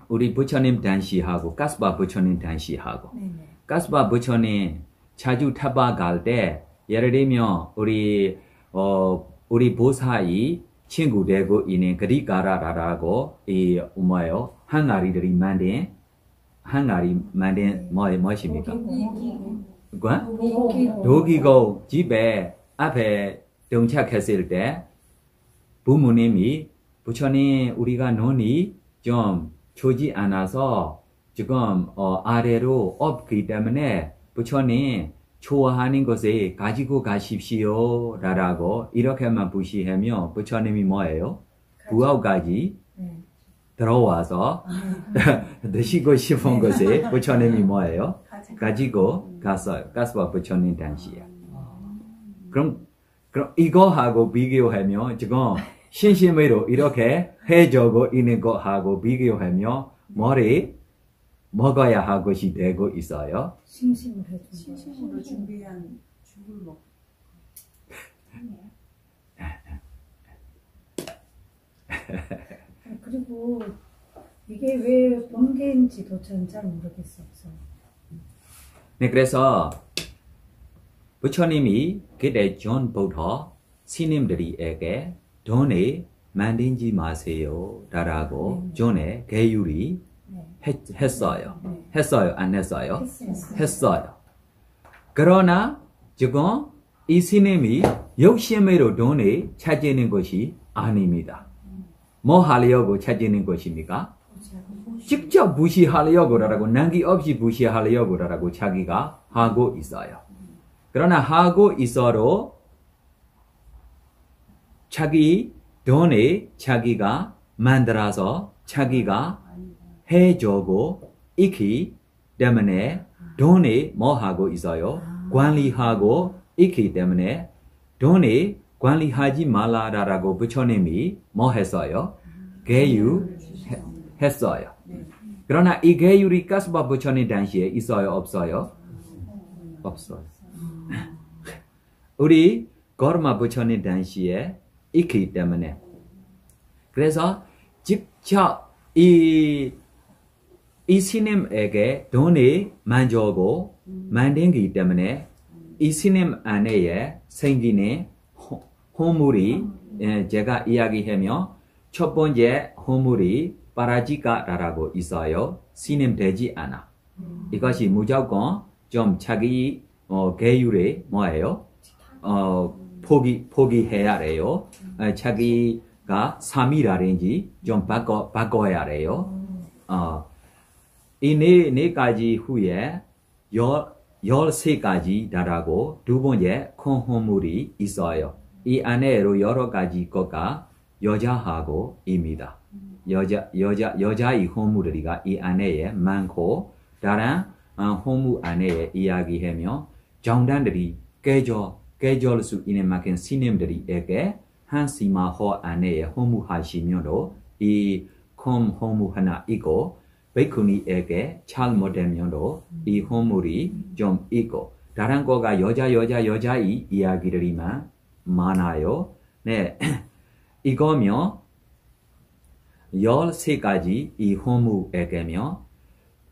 Speaker 3: 우리 부처님 단시하고 가스바 부처님 단시하고 가스바 부처님 자주 타바 갈 때 예를 들면 우리 보사이 친구 되고 있는 그리가라라고 뭐예요? 항아리들이 만든 무엇입니까? 도기고 집에 앞에 동착했을 때 부모님이 부처님 우리가 눈이 좀 좋지 않아서 지금 아래로 없기 때문에 부처님 좋아하는 것에 가지고 가십시오 라고 이렇게만 부시하면 부처님이 뭐예요? 부엌까지 들어와서 드시고 싶은 것에 부처님이 뭐예요? 가지고 갔어요. 가스바 부처님 당시에. 그럼 이거하고 비교하면 지금 신심으로 이렇게 해주고 있는 거하고 비교하면 뭐를 먹어야 할 것이 되고 있어요.
Speaker 1: 신심으로 준비한 죽을 먹.
Speaker 2: 그리고 이게 왜 번개인지도 전 잘 모르겠어요.
Speaker 3: 네, 그래서 부처님이 그때 전부터 스님들에게 돈을 만들지 마세요 라고 전에 계율이 했어요. 했어요? 안 했어요? 했어요. 그러나 지금 이 스님이 욕심으로 돈을 찾는 것이 아닙니다. 뭐 하려고 찾는 것입니까? 직접 부시하려고라고 난기없이 부시하려고라고 자기가 하고 있어요. 그러나 하고 있어도 자기 돈을 자기가 만들어서 자기가 해주고 있기 때문에 돈을 뭐 하고 있어요? 관리하고 있기 때문에 돈을 관리하지 말라라고 부처님이 뭐 했어요? 계율했어요. 그러나 이 계율이 가스바 부처님 당시에 있어요? 없어요? 없어요. 우리 고르마 부처님 당시에 있기 때문에 그래서 직접 이 이 스님에게 돈이 만져고 만든기 때문에 이 스님 안에 생기는 호물이 제가 이야기하며 첫 번째 호물이 파라지카라고 있어요. 스님 되지 않아. 이것이 무조건 좀 자기 계율이 뭐예요? 포기해야 해요. 자기가 3일이라든지 좀 바꿔야 해요. 이 네 가지 후에 13가지 다라고 두 번째 큰 호물이 있어요. 이 안에로 여러 가지 것과 여자하고입니다. 여자의 호물이가 이 안에 많고 다른 호물 안에 이야기하며 정단들이 깨질 수 있는 만큼 스님들에게 한 시마호 안에 호물하시면도 이 큰 호물 하나 있고 베이쿠니에게 잘 못되면도 이 호물이 좀 있고 다른 거가 여자의 이야기들이만 많아요. 네, 이거며 13가지 이 호물에게며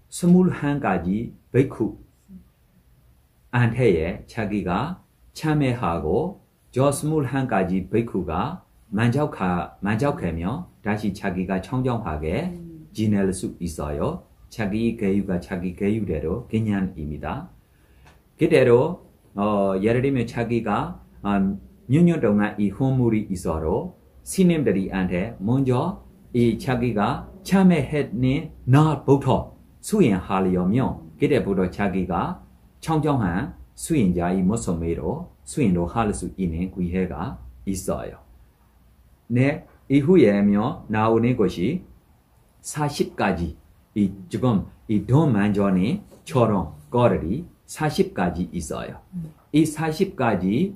Speaker 3: 21가지 베이쿠 한테에 자기가 참여하고 저 21가지 베이쿠가 만족하며 다시 자기가 청정하게 지낼 수 있어요. 자기 교육과 자기 교육대로 그냥입니다. 그대로 예를 들면 자기가 몇 년 동안 이 호물이 있어도 스님들이한테 먼저 이 자기가 참여했는 날부터 수행하려면 그때부터 자기가 청정한 수행자의 모습으로 수행도 할 수 있는 기회가 있어요. 네, 이후에며 나오는 것이 40가지 지금 이 돈 만전이 처럼 거리 40가지 있어요. 이 40가지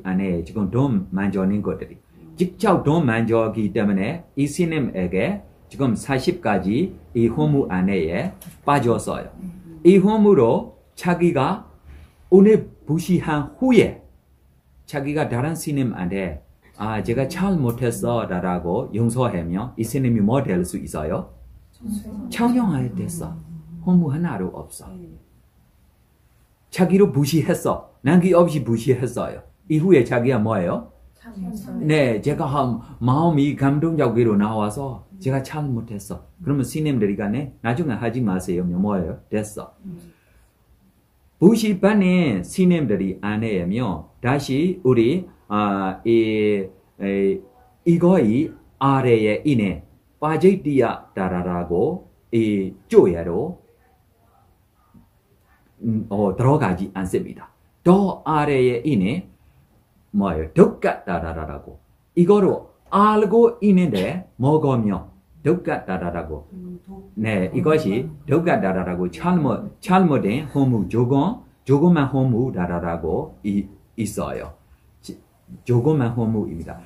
Speaker 3: 안에 지금 돈 만전인 것들이 직접 돈 만져기 때문에 이 스님에게 지금 40가지 이 호물 안에 빠졌어요. 이 호물로 자기가 오늘 부시한 후에 자기가 다른 스님한테 제가 잘 못했어 라고 용서하며 이 스님이 뭐 될 수 있어요? 청정할 됐어. 호물 하나도 없어. 자기로 부시했어. 남김없이 부시했어요. 이후에 자기가 뭐예요? 네, 제가 마음이 감동적으로 나와서 제가 잘 못했어. 그러면 스님들이 가네 나중에 하지 마세요. 뭐예요? 됐어. 부시받는 스님들이 안에며 다시 우리 이거의 아래에 있는 빠지디야다라고 이 조예로 들어가지 않습니다. 더 아래에 있는 뭐예요? 덕같다라고 이거로 알고 있는데 먹으며 덕같다라고 네, 이것이 덕같다라고 잘못된 호무 조금만 호무다라고 있어요. 조금만 호무입니다.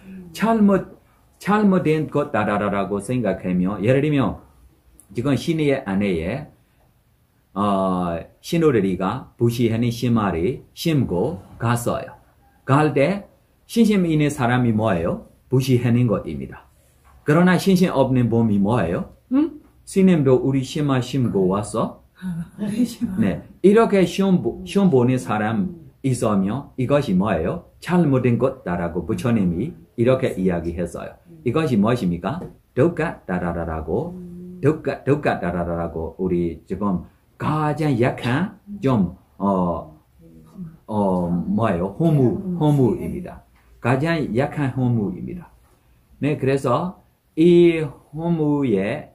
Speaker 3: 잘못된 것다라고 생각하며 예를 들면 지금 신의 안에 신호리가 부시하는 신말이 심고 갔어요. 갈 때 신심 있는 사람이 뭐예요? 부시하는 것입니다. 그러나 신심 없는 봄이 뭐예요? 스님도 우리 신말 심고 왔어? 네, 이렇게 시험 보는 사람 있으며 이것이 뭐예요? 잘못된 것다라고 부처님이 이렇게 이야기했어요. 이것이 무엇입니까? 덕같다라고 우리 지금 가장 약한 좀 뭐예요? 호무입니다. 가장 약한 호무입니다. 네, 그래서 이 호무에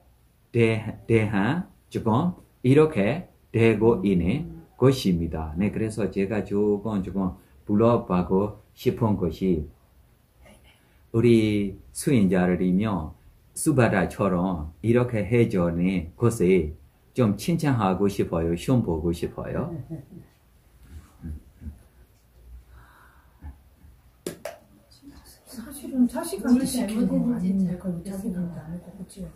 Speaker 3: 대한 지금 이렇게 되고 있는 것입니다. 네, 그래서 제가 조금 불러보고 싶은 것이 우리 수행자들이며 수바다처럼 이렇게 해주는 것에 좀 칭찬하고 싶어요. 시험 보고 싶어요.
Speaker 2: 사실은 자식한테 시키는 거 아닌데 그걸 자기한테 안 해도 그치?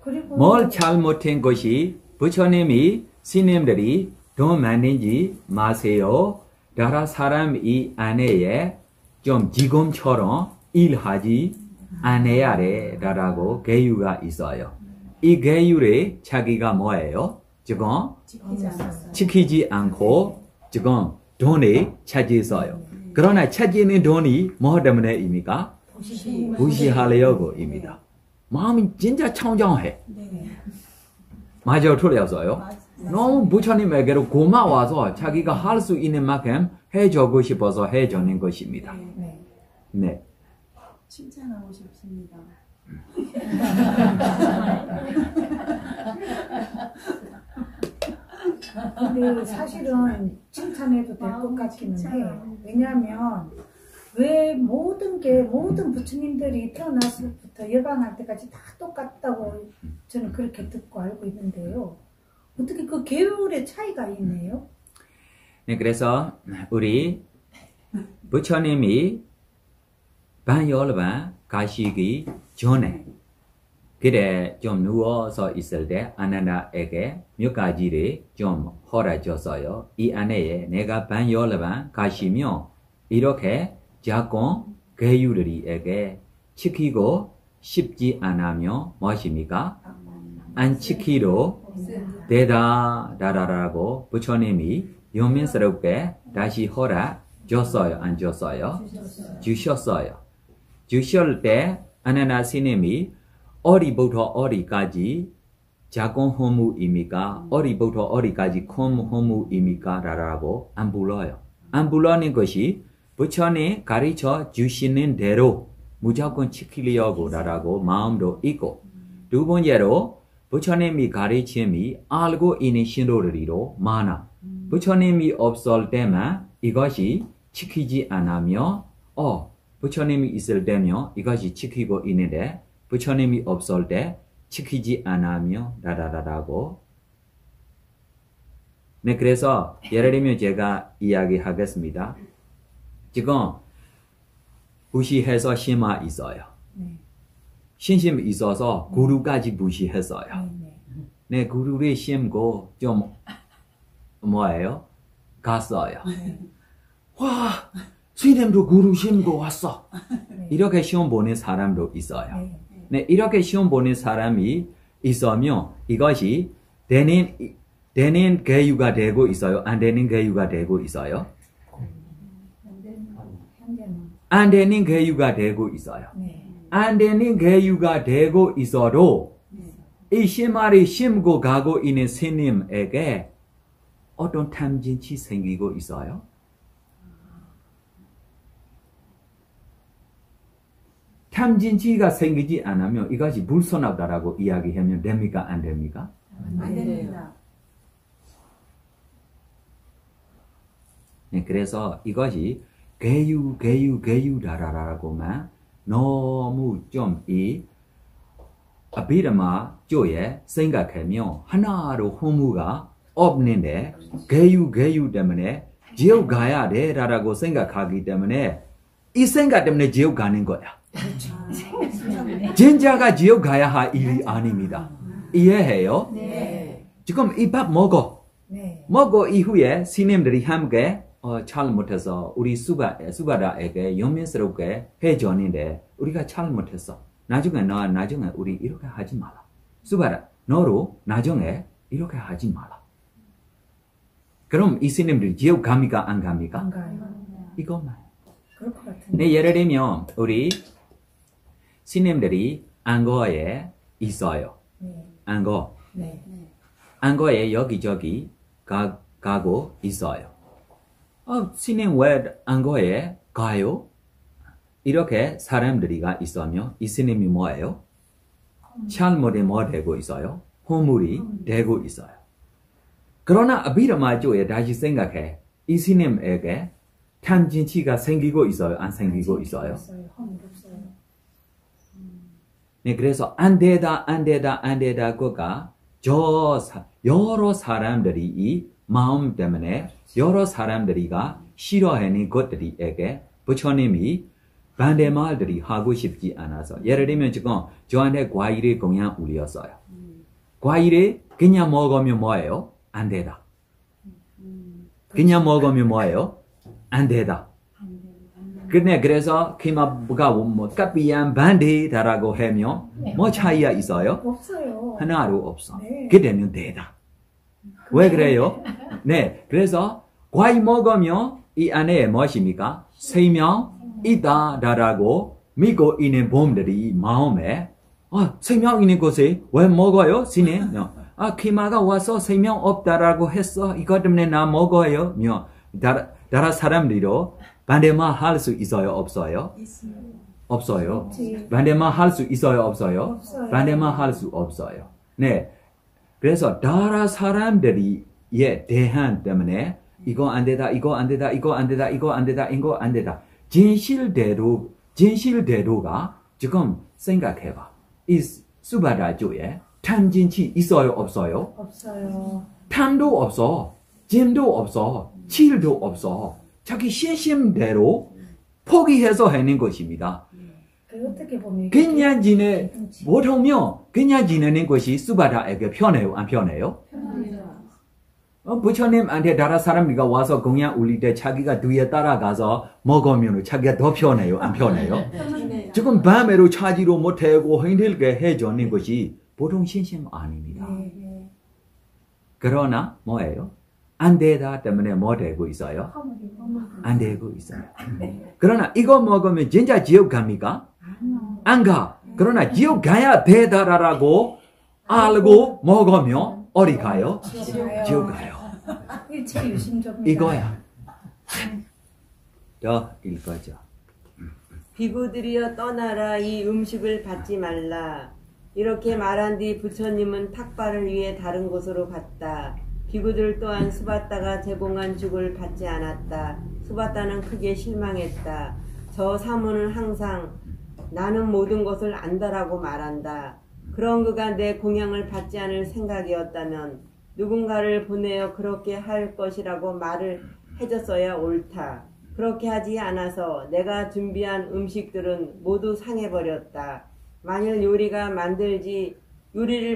Speaker 2: 그리고
Speaker 3: 뭘 잘못한 것이 부처님이 스님들이 돈 많은지 마세요. 다른 사람 이 안에 좀 지금처럼 일하지 안 해야 돼라고 계유가 있어요. 이 계유를 자기가 뭐예요? 지금 지키지 않고 지금 돈을 차지했어요. 그러나 차지는 돈이 뭐 때문에입니까? 무시하려고입니다. 마음이 진짜 청정해. 맞아요, 틀렸어요? 너무 부처님에게로 고마워서 자기가 할 수 있는 만큼 해주고 싶어서 해주는 것입니다. 네.
Speaker 1: 칭찬하고 싶습니다.
Speaker 2: 근데 사실은 칭찬해도 될 것 같기는 해요. 왜냐하면 왜 모든 부처님들이 태어나서부터 예방할 때까지 다 똑같다고 저는 그렇게 듣고 알고 있는데요. 어떻게 그 계율의 차이가 있네요?
Speaker 3: 네, 그래서 우리 부처님이 반열반 가시기 전에 그래 좀 누워서 있을 때 아난다에게 몇 가지를 좀 허락줬어요. 이 안에 내가 반열반 가시며 이렇게 작은 계율들에게 지키고 싶지 않으며 무엇입니까? 안 지키도 되다라고 부처님이 연민스럽게 다시 허락 줬어요? 안 줬어요? 주셨어요. 주실 때 아나나 스님이 어디부터 어디까지 작은 허무입니까? 어디부터 어디까지 큰 허무입니까? 라고 안 불러요. 안 불러는 것이 부처님 가르쳐 주시는 대로 무조건 지키려고 라고 마음도 있고, 두 번째로 부처님이 가르침이 알고 있는 신도들이로 많아. 부처님이 없을 때만 이것이 지키지 않으며 부처님이 있을 때면 이것이 지키고 있는데 부처님이 없을 때 지키지 않으며 라라라라고. 네, 그래서 예를 들면 제가 이야기하겠습니다. 지금 무시해서 심화 있어요. 신심 있어서 구루까지 무시했어요. 네, 구루를 심고 좀 뭐예요? 갔어요. 와, 스님도 구루 심고 왔어. 이렇게 시험 보는 사람도 있어요. 네, 이렇게 시험 보는 사람이 있으면 이것이 되는 계유가 되고 있어요? 안 되는 계유가 되고 있어요? 안 되는 계유가 되고 있어요. 안 되는 계유가 되고 있어도 이 심화를 심고 가고 있는 스님에게 어떤 탐진치 생기고 있어요? 탐진치가 생기지 않으면 이것이 불선하다라고 이야기하면 됩니까? 안 됩니까?
Speaker 1: 안 됩니다.
Speaker 3: 네, 그래서 이것이 계유다라고만 너무 좀 이 아비라마 쪽에 생각하면 하나로 허무가 없는데 계유 때문에 지옥 가야 돼라고 생각하기 때문에 이 생각 때문에 지옥 가는 거야. 진짜가 지옥 가야 할 일이 아닙니다. 이해해요?
Speaker 2: 네.
Speaker 3: 지금 이 밥 먹어.
Speaker 2: 네.
Speaker 3: 먹고 이후에 스님들이 함께 잘 못해서 우리 수바다에게 연민스럽게 해줬는데 우리가 잘 못했어. 나중에 우리 이렇게 하지 마라. 수바다 너로 나중에 이렇게 하지 마라. 그럼 이 스님들이 지옥 갑니까? 안 갑니까?
Speaker 2: 안 가요.
Speaker 3: 이것만.
Speaker 2: 그럴 것 같은데.
Speaker 3: 네, 예를 들면 우리 스님들이 안거에 있어요.
Speaker 2: 네.
Speaker 3: 안거.
Speaker 2: 네.
Speaker 3: 안거에 여기저기 가고 있어요. 스님 왜 안거에 가요? 이렇게 사람들이가 있으면 이 스님이 뭐예요? 잘못이 뭐 되고 있어요? 허물이 되고 있어요. 그러나 아비라마 쪽에 다시 생각해. 이 스님에게 탐진치가 생기고 있어요? 안 생기고 있어요?
Speaker 2: 허물 없어요.
Speaker 3: 네, 그래서 안 되다 그가 여러 사람들이 이 마음 때문에 여러 사람들이가 싫어하는 것들에게 부처님이 반대 말들이 하고 싶지 않아서 예를 들면 지금 저한테 과일을 그냥 올렸어요. 과일을 그냥 먹으면 뭐예요? 안 되다. 그냥 먹으면 뭐예요? 안 되다. 근데 그래서 키마가 뭐 까비안 반디다라고 하면 뭐 차이가 있어요?
Speaker 2: 없어요.
Speaker 3: 하나도 없어.
Speaker 2: 네.
Speaker 3: 그되면 되다. 왜 그래요? 네, 그래서 과일 먹으면 이 안에 무엇입니까? 생명 있다라고 믿고 있는 분들이 마음에 생명 있는 곳에 왜 먹어요? 신이 키마가 와서 생명 없다라고 했어. 이것 때문에 나 먹어요. 다른 사람들도 반대만 할 수 있어요? 없어요? 없어요. 반대만 할 수 있어요? 없어요? 반대만 할 수 없어요. 네. 그래서 다른 사람들이 대한 때문에 이거 안 되다, 이거 안 되다, 이거 안 되다, 이거 안 되다, 이거 안 되다. 진실대로가 지금 생각해봐. 이 수바다주에 탐진치 있어요? 없어요?
Speaker 2: 없어요.
Speaker 3: 탐도 없어. 짐도 없어. 칠도 없어. 자기 신심대로 포기해서 하는 것입니다.
Speaker 2: 그 어떻게 보면
Speaker 3: 그냥 지내는 것이 수바다에게 편해요? 안 편해요? 부처님한테 다른 사람이가 와서 그냥 울릴 때 자기가 뒤에 따라가서 먹으면 자기가 더 편해요? 안 편해요? 지금 밤에도 차지로 못하고 힘들게 해주는 것이 보통 신심 아닙니다. 그러나 뭐예요? 안 되다 때문에 뭐 되고 있어요? 안 되고 있어요. 그러나 이거 먹으면 진짜 지옥 갑니까? 안 가. 그러나 지옥 가야 되다라고 알고 먹으면 어디 가요? 지옥 가요.
Speaker 2: 일체 유심조입니다.
Speaker 3: 이거야. 더 읽어줘.
Speaker 4: 비구들이여 떠나라. 이 음식을 받지 말라. 이렇게 말한 뒤 부처님은 탁발을 위해 다른 곳으로 갔다. 비구들 또한 수바따가 제공한 죽을 받지 않았다. 수바따는 크게 실망했다. 저 사무는 항상 나는 모든 것을 안다라고 말한다. 그런 그가 내 공양을 받지 않을 생각이었다면 누군가를 보내어 그렇게 할 것이라고 말을 해줬어야 옳다. 그렇게 하지 않아서 내가 준비한 음식들은 모두 상해버렸다. 만일 요리를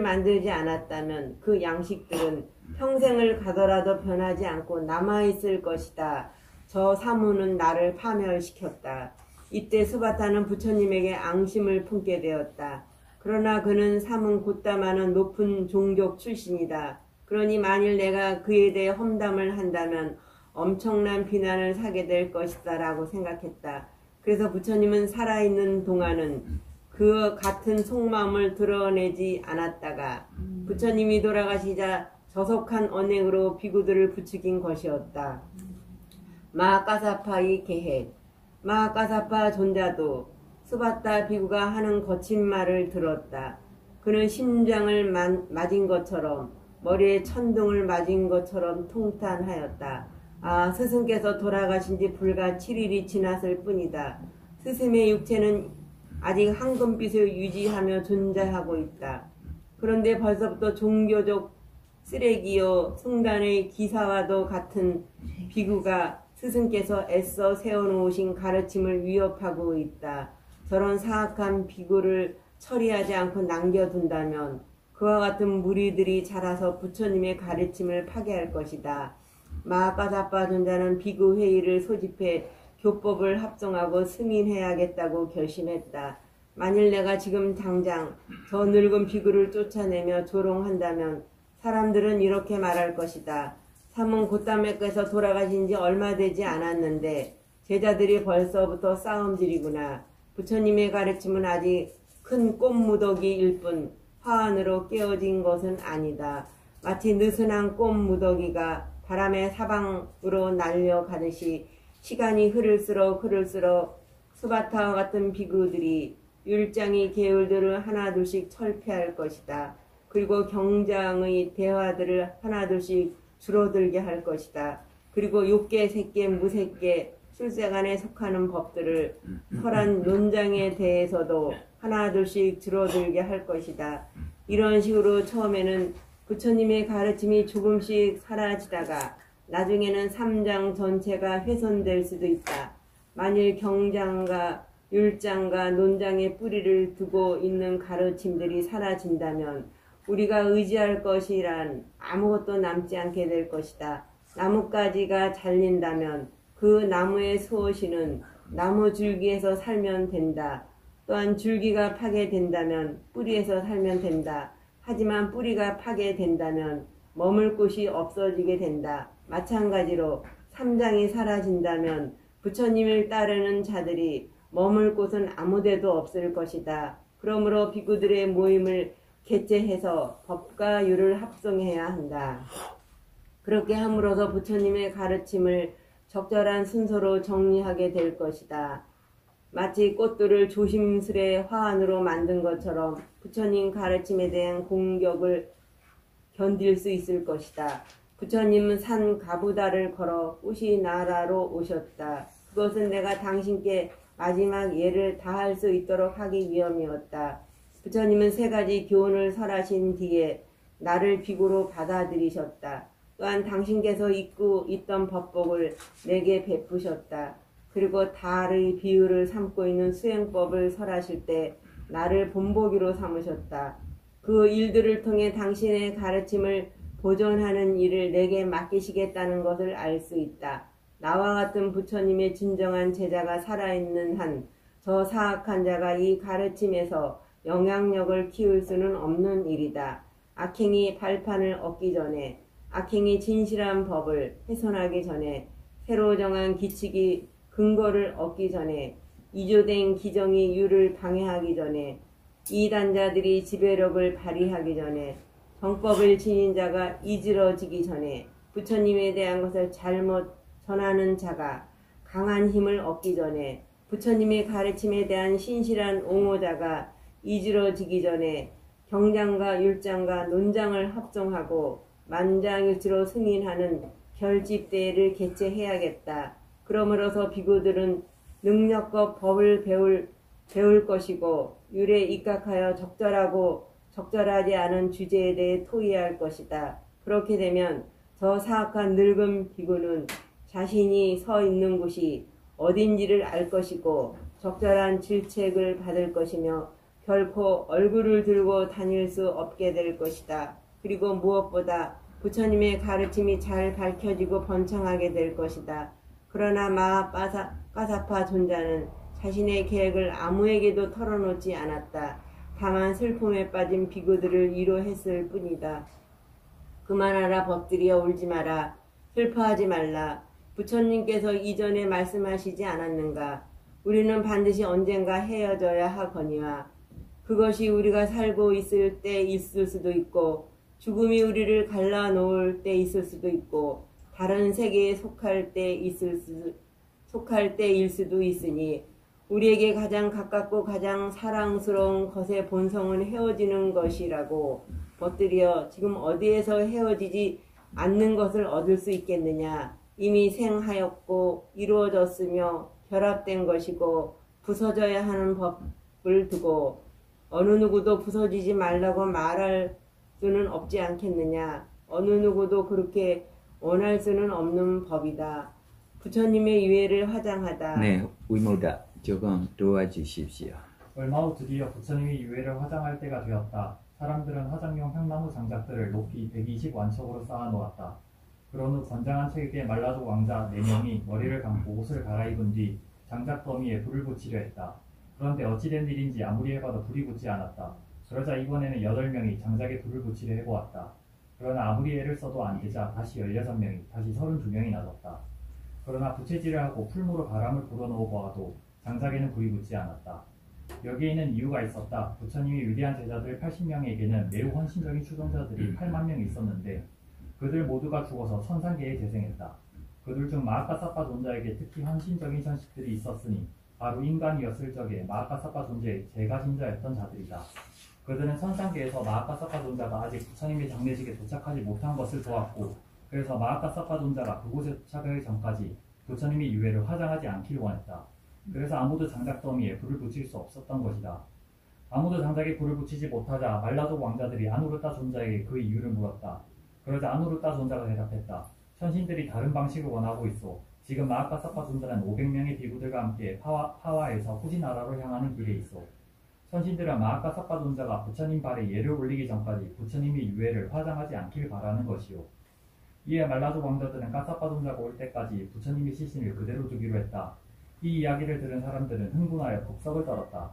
Speaker 4: 만들지 않았다면 그 양식들은 평생을 가더라도 변하지 않고 남아있을 것이다. 저 사무는 나를 파멸시켰다. 이때 수바타는 부처님에게 앙심을 품게 되었다. 그러나 그는 삼은 곧다마는 높은 종족 출신이다. 그러니 만일 내가 그에 대해 험담을 한다면 엄청난 비난을 사게 될 것이다 라고 생각했다. 그래서 부처님은 살아있는 동안은 그 같은 속마음을 드러내지 않았다가 부처님이 돌아가시자 저속한 언행으로 비구들을 부추긴 것이었다. 마하카사파의 계획. 마하카사파 존자도 수바타 비구가 하는 거친 말을 들었다. 그는 심장을 맞은 것처럼 머리에 천둥을 맞은 것처럼 통탄하였다. 스승께서 돌아가신 지 불과 7일이 지났을 뿐이다. 스승의 육체는 아직 황금빛을 유지하며 존재하고 있다. 그런데 벌써부터 종교적 쓰레기요 승단의 기사와도 같은 비구가 스승께서 애써 세워놓으신 가르침을 위협하고 있다. 저런 사악한 비구를 처리하지 않고 남겨둔다면 그와 같은 무리들이 자라서 부처님의 가르침을 파괴할 것이다. 마하카사파 존자는 비구 회의를 소집해 교법을 합성하고 승인해야겠다고 결심했다. 만일 내가 지금 당장 저 늙은 비구를 쫓아내며 조롱한다면 사람들은 이렇게 말할 것이다. 삼은 곧다메께서 돌아가신 지 얼마 되지 않았는데 제자들이 벌써부터 싸움질이구나. 부처님의 가르침은 아직 큰 꽃무더기일 뿐 화환으로 깨어진 것은 아니다. 마치 느슨한 꽃무더기가 바람의 사방으로 날려가듯이 시간이 흐를수록 수바타와 같은 비구들이 율장이 계율들을 하나둘씩 철폐할 것이다. 그리고 경장의 대화들을 하나둘씩 줄어들게 할 것이다. 그리고 욕계, 색계, 무색계, 술세간에 속하는 법들을 헐한 논장에 대해서도 하나둘씩 줄어들게 할 것이다. 이런 식으로 처음에는 부처님의 가르침이 조금씩 사라지다가 나중에는 삼장 전체가 훼손될 수도 있다. 만일 경장과 율장과 논장의 뿌리를 두고 있는 가르침들이 사라진다면 우리가 의지할 것이란 아무것도 남지 않게 될 것이다. 나뭇가지가 잘린다면 그 나무의 수호신은 나무 줄기에서 살면 된다. 또한 줄기가 파괴된다면 뿌리에서 살면 된다. 하지만 뿌리가 파괴된다면 머물 곳이 없어지게 된다. 마찬가지로 삼장이 사라진다면 부처님을 따르는 자들이 머물 곳은 아무데도 없을 것이다. 그러므로 비구들의 모임을 개최해서 법과 유를 합성해야 한다. 그렇게 함으로써 부처님의 가르침을 적절한 순서로 정리하게 될 것이다. 마치 꽃들을 조심스레 화환으로 만든 것처럼 부처님 가르침에 대한 공격을 견딜 수 있을 것이다. 부처님은 산 가부다를 걸어 꽃이 나라로 오셨다. 그것은 내가 당신께 마지막 예를 다할 수 있도록 하기 위함이었다. 부처님은 3가지 교훈을 설하신 뒤에 나를 비구로 받아들이셨다. 또한 당신께서 입고 있던 법복을 내게 베푸셨다. 그리고 달의 비유를 삼고 있는 수행법을 설하실 때 나를 본보기로 삼으셨다. 그 일들을 통해 당신의 가르침을 보존하는 일을 내게 맡기시겠다는 것을 알 수 있다. 나와 같은 부처님의 진정한 제자가 살아있는 한 저 사악한 자가 이 가르침에서 영향력을 키울 수는 없는 일이다. 악행이 발판을 얻기 전에, 악행이 진실한 법을 훼손하기 전에, 새로 정한 기칙이 근거를 얻기 전에, 이조된 기정이 유를 방해하기 전에, 이단자들이 지배력을 발휘하기 전에, 정법을 지닌 자가 이지러지기 전에, 부처님에 대한 것을 잘못 전하는 자가 강한 힘을 얻기 전에, 부처님의 가르침에 대한 신실한 옹호자가 이지러지기 전에 경장과 율장과 논장을 합성하고 만장일치로 승인하는 결집대회를 개최해야겠다. 그러므로서 비구들은 능력껏 법을 배울 것이고 율에 입각하여 적절하고 적절하지 않은 주제에 대해 토의할 것이다. 그렇게 되면 저 사악한 늙은 비구는 자신이 서 있는 곳이 어딘지를 알 것이고 적절한 질책을 받을 것이며 결코 얼굴을 들고 다닐 수 없게 될 것이다. 그리고 무엇보다 부처님의 가르침이 잘 밝혀지고 번창하게 될 것이다. 그러나 마하까사파 존자는 자신의 계획을 아무에게도 털어놓지 않았다. 다만 슬픔에 빠진 비구들을 위로했을 뿐이다. 그만하라 법들이여 울지 마라. 슬퍼하지 말라. 부처님께서 이전에 말씀하시지 않았는가? 우리는 반드시 언젠가 헤어져야 하거니와 그것이 우리가 살고 있을 때 있을 수도 있고 죽음이 우리를 갈라놓을 때 있을 수도 있고 다른 세계에 속할 때일 수도 있으니 우리에게 가장 가깝고 가장 사랑스러운 것의 본성은 헤어지는 것이라고 벗들이여 지금 어디에서 헤어지지 않는 것을 얻을 수 있겠느냐. 이미 생하였고 이루어졌으며 결합된 것이고 부서져야 하는 법을 두고 어느 누구도 부서지지 말라고 말할 수는 없지 않겠느냐. 어느 누구도 그렇게 원할 수는 없는 법이다. 부처님의 유해를 화장하다.
Speaker 3: 네, 위모다 조금 도와주십시오.
Speaker 5: 얼마 후 드디어 부처님이 유해를 화장할 때가 되었다. 사람들은 화장용 향나무 장작들을 높이 120완척으로 쌓아놓았다. 그런 후 건장한 체격의 말라족 왕자 4명이 머리를 감고 옷을 갈아입은 뒤 장작 더미에 불을 붙이려 했다. 그런데 어찌된 일인지 아무리 해봐도 불이 붙지 않았다. 그러자 이번에는 8명이 장작에 불을 붙이려 해보았다. 그러나 아무리 애를 써도 안 되자 다시 16명이, 다시 32명이 나섰다. 그러나 부채질을 하고 풀무로 바람을 불어넣어 보아도 장작에는 불이 붙지 않았다. 여기에는 이유가 있었다. 부처님이 위대한 제자들 80명에게는 매우 헌신적인 추종자들이 8만 명 있었는데 그들 모두가 죽어서 천상계에 재생했다. 그들 중 마하카사파 존자에게 특히 헌신적인 전식들이 있었으니 바로 인간이었을 적에 마하카사파 존재의 제가신자였던 자들이다. 그들은 천상계에서 마하카사파 존자가 아직 부처님의 장례식에 도착하지 못한 것을 보았고 그래서 마하카사파 존자가 그곳에 도착하기 전까지 부처님이 유해를 화장하지 않기를 원했다. 그래서 아무도 장작더미에 불을 붙일 수 없었던 것이다. 아무도 장작에 불을 붙이지 못하자 말라족 왕자들이 아누르타 존자에게 그 이유를 물었다. 그러자 아누르타 존자가 대답했다. 천신들이 다른 방식을 원하고 있어. 지금 마하카사파 존자는 500명의 비구들과 함께 파와에서 후지나라로 향하는 길에 있어. 천신들은 마하카사파 존자가 부처님 발에 예를 올리기 전까지 부처님이 유해를 화장하지 않길 바라는 것이요. 이에 말라족 왕자들은 카사파 존자가 올 때까지 부처님의 시신을 그대로 두기로 했다. 이 이야기를 들은 사람들은 흥분하여 법석을 떨었다.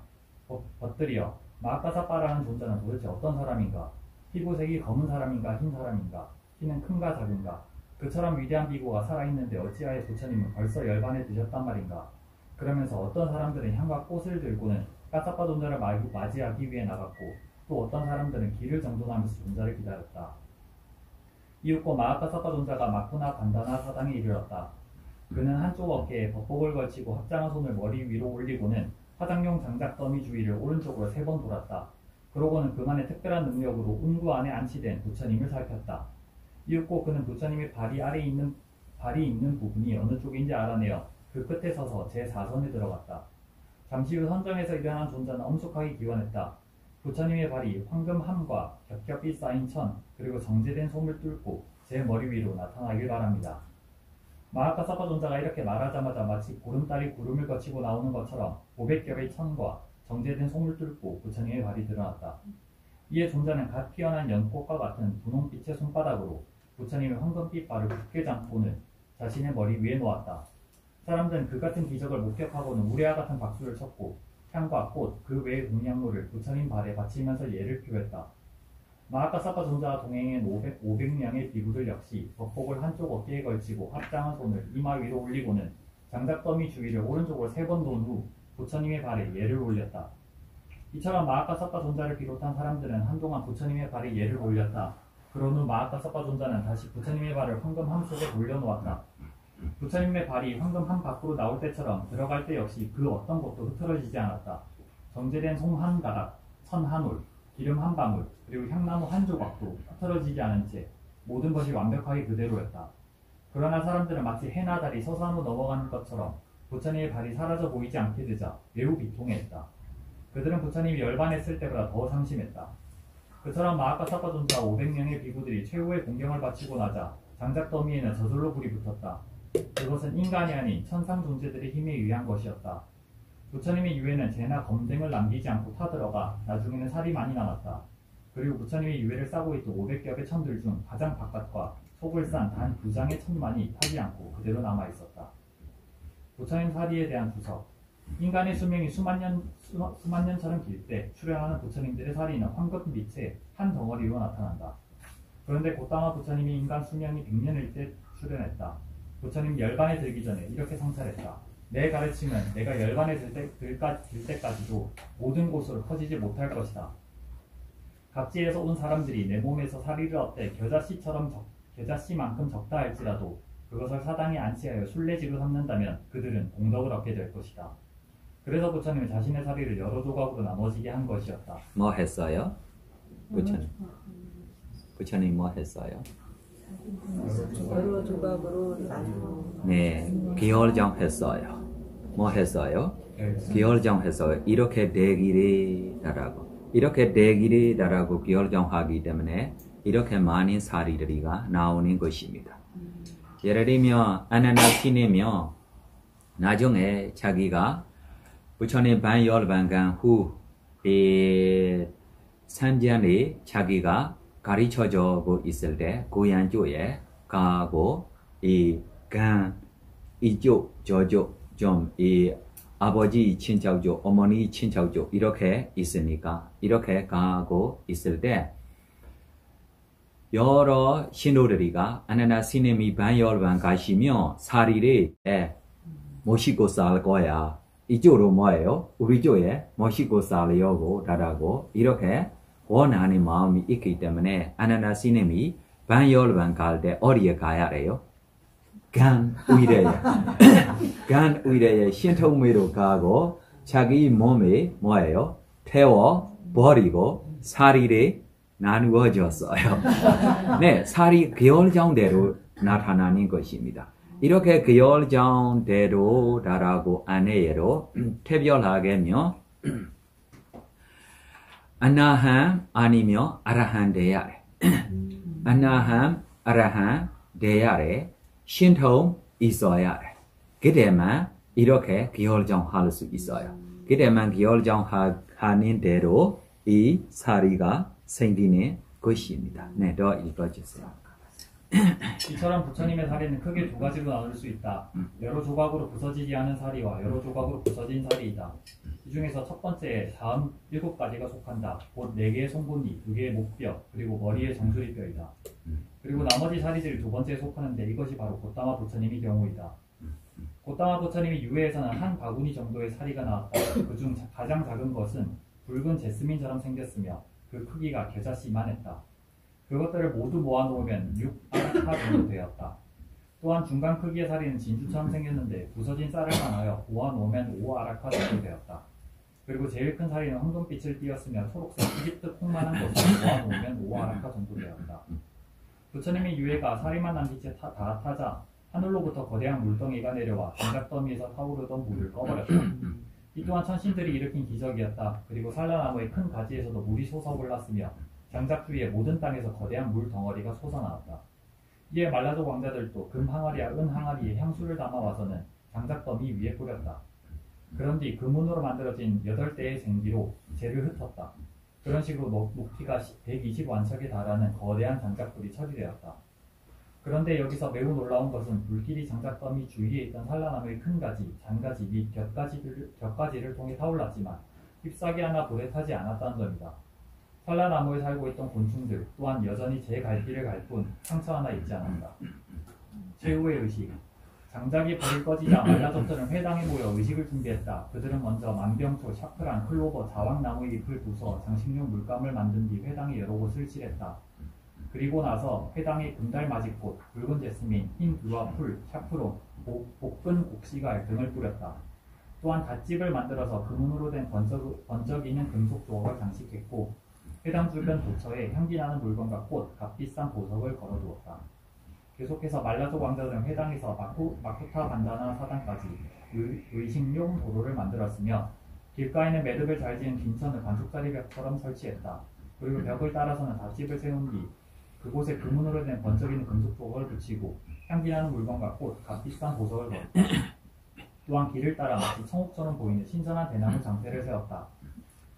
Speaker 5: 벗들이여, 마아카사빠라는 존재는 도대체 어떤 사람인가? 피부색이 검은 사람인가 흰 사람인가? 키는 큰가 작은가? 그처럼 위대한 비구가 살아있는데 어찌하여 부처님은 벌써 열반에 드셨단 말인가? 그러면서 어떤 사람들은 향과 꽃을 들고는 까사빠 존자를 맞이하기 위해 나갔고, 또 어떤 사람들은 길을 정돈하면서 존자를 기다렸다. 이윽고 마아카사빠 존자가 마쿠나 반다나 사당에 이르렀다. 그는 한쪽 어깨에 법복을 걸치고 합장한 손을 머리 위로 올리고는 화장용 장작 더미 주위를 오른쪽으로 3번 돌았다. 그러고는 그만의 특별한 능력으로 운구 안에 안치된 부처님을 살폈다. 이윽고 그는 부처님의 발이 있는 부분이 어느 쪽인지 알아내어 그 끝에 서서 제4선에 들어갔다. 잠시 후 선정에서 일어난 존자는 엄숙하게 기원했다. 부처님의 발이 황금함과 겹겹이 쌓인 천, 그리고 정제된 솜을 뚫고 제 머리 위로 나타나길 바랍니다. 마아카사빠 존자가 이렇게 말하자마자 마치 보름달이 구름을 거치고 나오는 것처럼 500겹의 천과 정제된 솜을 뚫고 부처님의 발이 드러났다. 이에 존자는 갓 피어난 연꽃과 같은 분홍빛의 손바닥으로 부처님의 황금빛 발을 굳게 잡고는 자신의 머리 위에 놓았다. 사람들은 그 같은 기적을 목격하고는 우레와 같은 박수를 쳤고 향과 꽃, 그 외의 공양물을 부처님 발에 바치면서 예를 표했다. 마아카사빠 존자와 동행한 500명의 비구들 역시 법복을 한쪽 어깨에 걸치고 합장한 손을 이마 위로 올리고는 장작더미 주위를 오른쪽으로 3번 돈 후 부처님의 발에 예를 올렸다. 이처럼 마아카사빠 존자를 비롯한 사람들은 한동안 부처님의 발에 예를 올렸다. 그런 후 마아카사빠 존자는 다시 부처님의 발을 황금함 속에 돌려놓았다. 부처님의 발이 황금함 밖으로 나올 때처럼 들어갈 때 역시 그 어떤 것도 흐트러지지 않았다. 정제된 솜 한 가닥, 천 한 올, 기름 한 방울, 그리고 향나무 한 조각도 흐트러지지 않은 채 모든 것이 완벽하게 그대로였다. 그러나 사람들은 마치 해나 달이 서산으로 넘어가는 것처럼 부처님의 발이 사라져 보이지 않게 되자 매우 비통해했다. 그들은 부처님이 열반했을 때보다 더 상심했다. 그처럼 마아카사빠 존자 500명의 비구들이 최후의 공경을 바치고 나자 장작 더미에는 저절로 불이 붙었다. 그것은 인간이 아닌 천상 존재들의 힘에 의한 것이었다. 부처님의 유해는 재나 검댕을 남기지 않고 타들어가 나중에는 살이 많이 남았다. 그리고 부처님의 유해를 싸고 있던 500겹의 천들 중 가장 바깥과 속을 싼 단 2장의 천만이 타지 않고 그대로 남아있었다. 부처님 사리에 대한 주석. 인간의 수명이 수만 년처럼 길 때 출현하는 부처님들의 사리는 황금빛의 한 덩어리로 나타난다. 그런데 곧다마 부처님이 인간 수명이 100년일 때 출현했다. 부처님 열반에 들기 전에 이렇게 성찰했다. 내 가르침은 내가 열반에 들 때까지도 모든 곳으로 퍼지지 못할 것이다. 각지에서 온 사람들이 내 몸에서 사리를 얻되 겨자씨만큼 적다 할지라도 그것을 사당에 안치하여 순례지로 삼는다면 그들은 공덕을 얻게 될 것이다. 그래서 부처님은 자신의 사리를 여러 조각으로 나눠지게 한 것이었다.
Speaker 3: 뭐 했어요? 부처님 뭐 했어요?
Speaker 4: 여러 조각으로 나눠.
Speaker 3: 네, 기월정 뭐 했어요? 기월정했어요. 이렇게 되기를 달라고 기월정하기 때문에 이렇게 많은 사리들이가 나오는 것입니다. 예를 들면 아나나시내며 나중에 자기가 부처님 반열반간 후 3잔에 자기가 가르쳐주고 있을 때 고향쪽에 가고 이쪽 저쪽 좀 아버지 친척쪽 어머니 친척쪽 이렇게 있으니까 이렇게 가고 있을 때 여러 신도들이가 아나나시내미 반열반 가시며 사리를 모시고 살 거야. 이쪽으로 뭐예요? 우리 쪽에 모시고 살려고 라고 이렇게 원하는 마음이 있기 때문에 아나나시내미 반열반 갈 때 어디에 가야 돼요? 간 의뢰에 신통미로 가고 자기 몸에 뭐예요? 태워 버리고 사리를 나누어졌어요. 네, 사리 기월정대로 나타나는 것입니다. 이렇게 기월정대로라고 안내로 특별하게며 아나함 아니며 아라한 돼야 돼. 아나함 아라한 돼야 돼. 신통 있어야 돼. 그때만 이렇게 기월정할 수 있어요. 그때만 기월정하는 대로 이 사리가 생기는 것입니다. 네, 더 읽어주세요.
Speaker 5: 이처럼 부처님의 사리는 크게 두 가지로 나눌 수 있다. 여러 조각으로 부서지지 않은 사리와 여러 조각으로 부서진 사리이다. 이 중에서 첫 번째에 다음 7가지가 속한다. 곧 4개의 송곳니, 2개의 목뼈, 그리고 머리의 정수리뼈이다. 그리고 나머지 사리들이 두 번째에 속하는데 이것이 바로 고타마 부처님의 경우이다. 고타마 부처님이 유해에서는 한 바구니 정도의 사리가 나왔다. 그중 가장 작은 것은 붉은 제스민처럼 생겼으며 그 크기가 겨자씨만했다. 그것들을 모두 모아놓으면 6아라카 정도 되었다. 또한 중간 크기의 사리는 진주처럼 생겼는데 부서진 쌀을만 하여 모아놓으면 5아라카 정도 되었다. 그리고 제일 큰 사리는 황금빛을 띠었으며 초록색 이집트 콩만한 것을 모아놓으면 5아라카 정도 되었다. 부처님의 유해가 사리만 남긴 채 다 타자 하늘로부터 거대한 물덩이가 내려와 장작더미에서 타오르던 물을 꺼버렸다. 이 또한 천신들이 일으킨 기적이었다. 그리고 산라나무의 큰 가지에서도 물이 솟아올랐으며 장작 주위의 모든 땅에서 거대한 물 덩어리가 솟아나왔다. 이에 말라족 왕자들도 금 항아리와 은 항아리에 향수를 담아와서는 장작더미 위에 뿌렸다. 그런 뒤 금운으로 만들어진 8대의 쟁기로 재를 흩었다. 그런 식으로 높이가 120완척에 달하는 거대한 장작불이 처리되었다. 그런데 여기서 매우 놀라운 것은 불길이 장작더미 주위에 있던 산라나무의 큰 가지, 잔가지 및 곁가지를 통해 타올랐지만 잎사귀 하나 불에 타지 않았다는 점이다. 산라나무에 살고 있던 곤충들 또한 여전히 제 갈 길을 갈 뿐 상처 하나 입지 않았다. 최후의 의식. 장작이 불을 꺼지자 말라족들은 회당에 모여 의식을 준비했다. 그들은 먼저 만병초, 샤프란, 클로버, 자왕나무의 잎을 부숴 장식용 물감을 만든 뒤 회당의 여러 곳을 칠했다. 그리고 나서 회당의 금달맞이꽃, 붉은 제스민, 흰 뷰와 풀, 샤프론, 볶은 곡식알 등을 뿌렸다. 또한 닷집을 만들어서 금운으로 된 번쩍이는 금속 조각을 장식했고 회당 주변 도처에 향기나는 물건과 꽃, 값비싼 보석을 걸어두었다. 계속해서 말라족 왕자들은 회당에서 마쿠타 반다나 사당까지 의식용 도로를 만들었으며 길가에는 매듭을 잘 지은 빈천을 반쪽짜리 벽처럼 설치했다. 그리고 벽을 따라서는 닷집을 세운 뒤 그곳에 금운으로 된 번쩍이는 금속 조각을 붙이고 향기나는 물건과 꽃, 값비싼 보석을 걸었다. 또한 길을 따라 마치 청옥처럼 보이는 신선한 대나무 장패를 세웠다.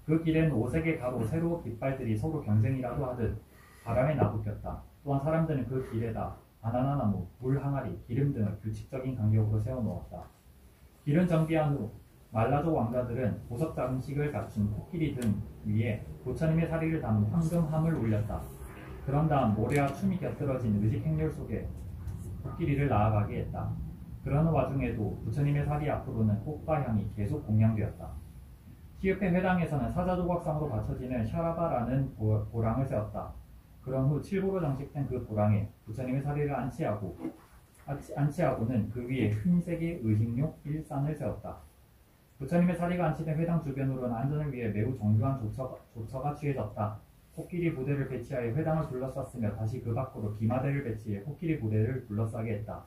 Speaker 5: 그 길에는 5색의 가로 세로 깃발들이 서로 경쟁이라도 하듯 바람에 나부꼈다. 또한 사람들은 그 길에다 바나나나무, 물 항아리, 기름 등을 규칙적인 간격으로 세워놓았다. 길은 정비한 후 말라족 왕자들은 보석 장식을 갖춘 코끼리 등 위에 부처님의 사리를 담은 황금함을 올렸다. 그런 다음 모래와 춤이 곁들어진 의식 행렬 속에 코끼리를 나아가게 했다. 그러는 와중에도 부처님의 사리 앞으로는 꽃과 향이 계속 공양되었다. 시읍의 회당에서는 사자조각상으로 받쳐지는 샤라바라는 보랑을 세웠다. 그런 후 칠보로 장식된 그 보랑에 부처님의 사리를 안치하고는 그 위에 흰색의 의식용 일산을 세웠다. 부처님의 사리가 안치된 회당 주변으로는 안전을 위해 매우 정교한 조처가 취해졌다. 코끼리 부대를 배치하여 회당을 둘러쌌으며 다시 그 밖으로 기마대를 배치해 코끼리 부대를 둘러싸게 했다.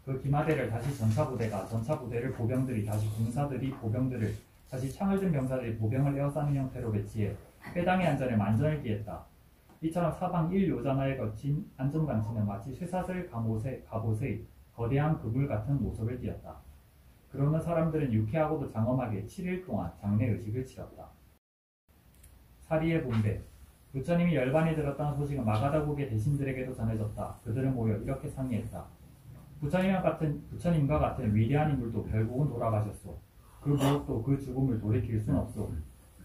Speaker 5: 그 기마대를 다시 전차부대가, 전차부대를 보병들이, 다시 군사들이 보병들을, 다시 창을 든 병사들이 보병을 에워싸는 형태로 배치해 회당의 안전에 만전을 기했다. 이처럼 사방 1요자나에 거친 안전장치는 마치 쇠사슬 갑옷의 거대한 그물 같은 모습을 띠었다. 그러는 사람들은 유쾌하고도 장엄하게 7일 동안 장례의식을 치렀다. 사리의 분배. 부처님이 열반에 들었다는 소식은 마가다국의 대신들에게도 전해졌다. 그들은 모여 이렇게 상의했다. 부처님과 같은 위대한 인물도 결국은 돌아가셨소. 그 무엇도 그 죽음을 돌이킬 순 없소.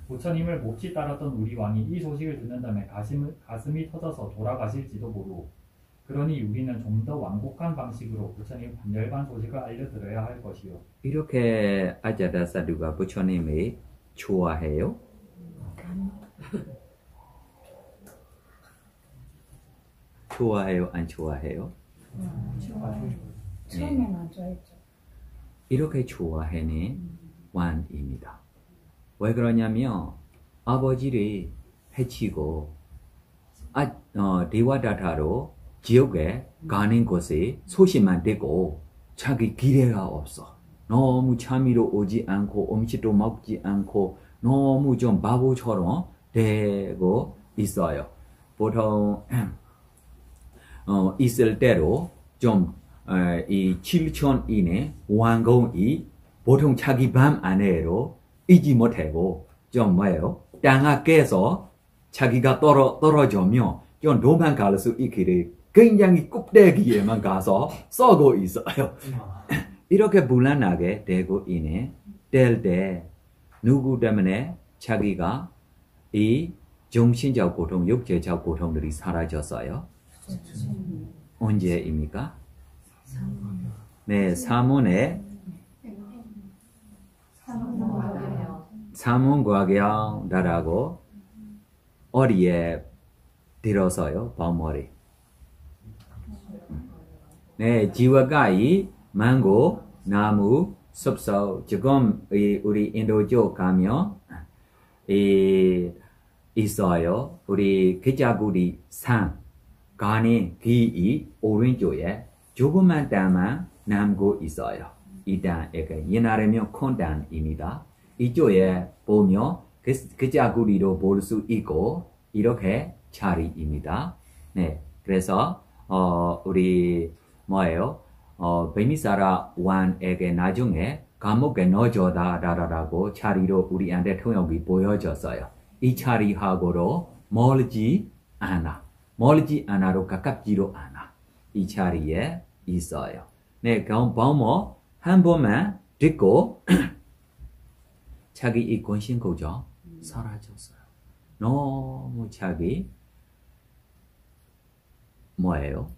Speaker 5: 부처님을 몹시 따랐던 우리 왕이 이 소식을 듣는다면 가슴이 터져서 돌아가실지도 모르오. 그러니 우리는 좀 더 완곡한 방식으로 부처님 반열반 소식을 알려드려야 할 것이요.
Speaker 3: 이렇게 아자다 사두가 부처님을 좋아해요? 좋아해요? 안 좋아해요?
Speaker 2: 처음에는 안 좋아했죠.
Speaker 3: 이렇게 좋아하는 왕입니다. 왜 그러냐면 아버지를 해치고 데와다타로 지옥에 가는 곳에 소식만 듣고 자기 기대가 없어. 너무 참이로 오지 않고 음식도 먹지 않고 너무 좀 바보처럼 되고 있어요. 보통 있을 때로 좀 이 7천인의 왕궁이 보통 자기 밤 안에로 잊지 못하고 좀 뭐예요? 땅에 깨서 자기가 떨어지면 좀 도망갈 수 있기를 굉장히 꼭대기에만 가서 쏘고 있어요. 이렇게 불안하게 되고 있네. 될 때 누구 때문에 자기가 이 정신적 고통, 육체적 고통들이 사라졌어요? 언제입니까? 네, 사문에 사문과경다라고 어디에 들어서요? 방머리. 네, 지와가이 망고 나무 숲속 지금 우리 인도 쪽 가면 있어요. 우리 기자구리 산 가는 길이 오른쪽에 조그만 땅만 남고 있어요. 이 땅에게 옛날에면 큰 땅입니다. 이쪽에 보면 기자구리로 볼 수 있고 이렇게 자리입니다. 네, 그래서 우리 뭐예요? 베니사라 왕에게 나중에 감옥에 넣어줘다라고 자리로 우리한테 통역이 보여졌어요. 이 자리하고도 멀지 않아로 가깝지도 않아. 이 자리에 있어요. 네, 그럼 보면 한 번만 듣고 자기 이 권신고정 사라졌어요. 너무 자기 뭐예요?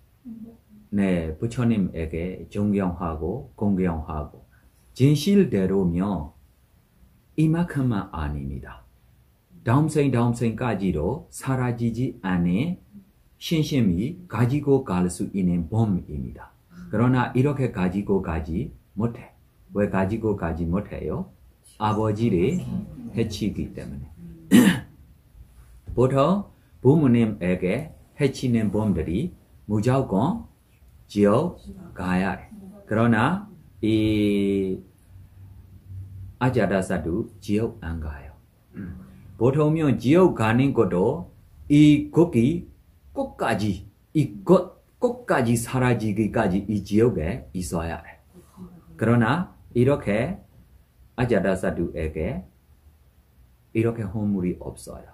Speaker 3: 네, 부처님에게 존경하고 공경하고 진실대로면 이만큼만 아닙니다. 다음 생까지도 사라지지 않은 신심이 가지고 갈 수 있는 몸입니다. 그러나 이렇게 가지고 가지 못해. 왜 가지고 가지 못해요? 아버지를 해치기 때문에. 보통 부모님에게 해치는 몸들이 무조건 지옥 가야 해. 그러나 이 아자다사도 지옥 안 가요. 보통은 지옥 가는 것도 이 거기 끝까지 끝까지 사라지기까지 이 지옥에 있어야 해. 그러나 이렇게 아자다사두에게 이렇게 허물이 없어요.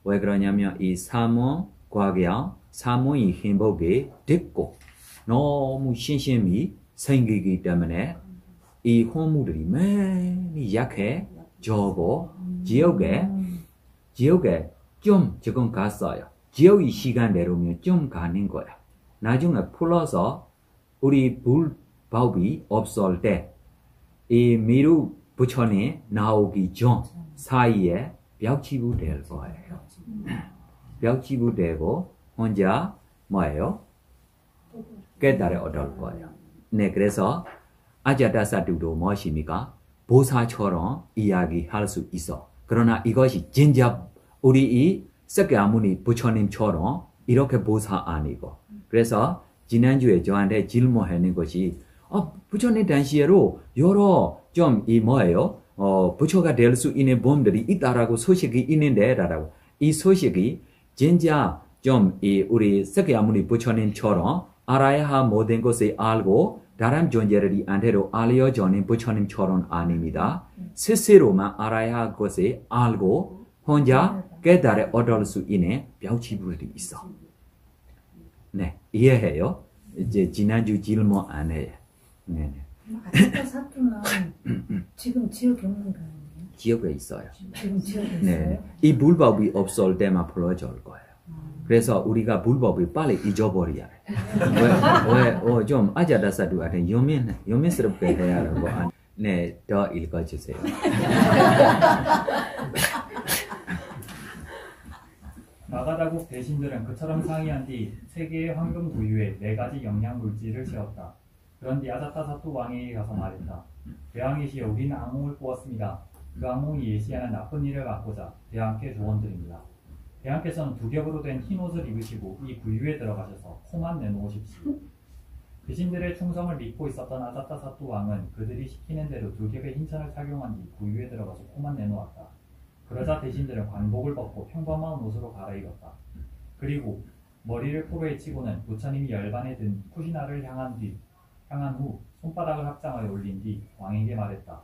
Speaker 3: 왜 그러냐면 이 사문과경 사문이 행복이 됐고 너무 신심이 생기기 때문에 이 허물들이 많이 약해져고 지옥에 좀 지금 갔어요. 지옥이 시간대로면 좀 가는 거야. 나중에 풀어서 우리 불법이 없을 때 이 미루 부처님 나오기 전 사이에 벽치부 될 거예요. 벽치부 되고 혼자 뭐예요? 깨달아 얻을 거예요. 네, 그래서 아자다사두도 무엇입니까? 보사처럼 이야기할 수 있어. 그러나 이것이 진짜 우리 이 석가모니 부처님처럼 이렇게 보사 아니고. 그래서 지난주에 저한테 질문하는 것이 부처님 당시에로 여러 좀 이 뭐예요? 부처가 될 수 있는 몸들이 있다라고 소식이 있는데 라고. 이 소식이 진짜 좀 이 우리 석가모니 부처님처럼 알아야 할 모든 것을 알고 다른 존재들이 한테도 알려주는 부처님처럼 아닙니다. 스스로만 알아야 할 것을 알고 혼자 깨달아 얻을 수 있는 벽치부들이 있어. 네, 이해해요? 이제 지난주 질문 안 해요. 네.
Speaker 2: 아자다사두는 지금 지옥에 없는 거 아니에요?
Speaker 3: 지옥에 있어요.
Speaker 2: 지금 지옥에 있어요?
Speaker 3: 네, 이 불법이 없을 때만 풀어줄 거예요. 그래서 우리가 불법을 빨리 잊어버려야 해. 왜 좀 아자다사두한테 연민스럽게 해야 하고. 네, 더 읽어주세요.
Speaker 5: 마가다국 대신들은 그처럼 상의한 뒤 세계의 황금 구유에 4가지 영양 물질을 씌웠다. 그런 뒤 아자타사투 왕에게 가서 말했다. 대왕이시여, 우리는 악몽을 꾸었습니다. 그 악몽이 예시하는 나쁜 일을 막고자 대왕께 조언드립니다. 대왕께서는 두 겹으로 된 흰 옷을 입으시고 이 구유에 들어가셔서 코만 내놓으십시오. 귀신들의 충성을 믿고 있었던 아자타사투 왕은 그들이 시키는 대로 두 겹의 흰천을 착용한 뒤 구유에 들어가서 코만 내놓았다. 그러자 대신들은 관복을 벗고 평범한 옷으로 갈아입었다. 그리고 머리를 코로에 치고는 부처님이 열반에 든 쿠시나를 향한 후 손바닥을 합장하여 올린 뒤 왕에게 말했다.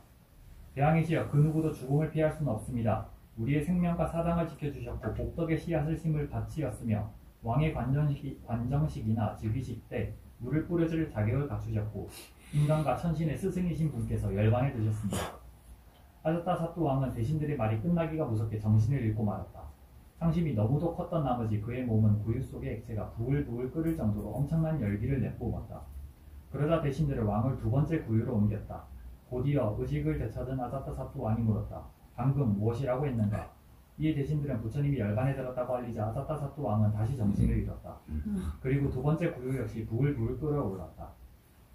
Speaker 5: 대왕이시여, 그 누구도 죽음을 피할 수는 없습니다. 우리의 생명과 사당을 지켜주셨고 복덕의 씨앗을 심을 밭이었으며 왕의 관정식이나 즉위식 때 물을 뿌려줄 자격을 갖추셨고 인간과 천신의 스승이신 분께서 열반에 드셨습니다. 아자타사또 왕은 대신들의 말이 끝나기가 무섭게 정신을 잃고 말았다. 상심이 너무도 컸던 나머지 그의 몸은 구유 속의 액체가 부글부글 끓을 정도로 엄청난 열기를 내뿜었다. 그러자 대신들을 왕을 두 번째 구유로 옮겼다. 곧이어 의식을 되찾은 아자타사또 왕이 물었다. 방금 무엇이라고 했는가? 이에 대신들은 부처님이 열반에 들었다고 알리자 아자타사또 왕은 다시 정신을 잃었다. 그리고 두 번째 구유 역시 부글부글 끓어올랐다.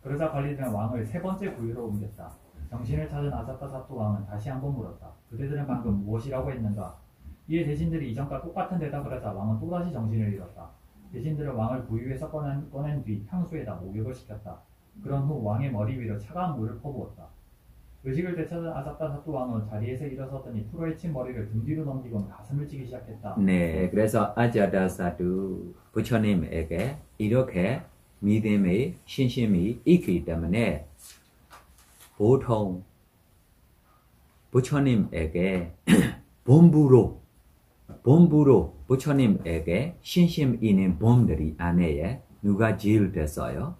Speaker 5: 그러자 관리들은 왕을 세 번째 구유로 옮겼다. 정신을 찾은 아자타사또 왕은 다시 한번 물었다. 그대들은 방금 무엇이라고 했는가? 이에 대신들이 이전과 똑같은 대답을 하자 왕은 또다시 정신을 잃었다. 대신들은 왕을 구유에서 꺼낸 뒤 향수에다 목욕을 시켰다. 그런 후 왕의 머리 위로 차가운 물을 퍼부었다. 의식을 되찾은 아자타사또 왕은 자리에서 일어서더니 풀어헤친 머리를 등 뒤로 넘기고 가슴을 찌기 시작했다.
Speaker 3: 네, 그래서 아자타사또 부처님에게 이렇게 믿음의 신심이 있기 때문에 보통 부처님에게 본부로 부처님에게 신심 있는 봄들이 안에 누가 제일 됐어요?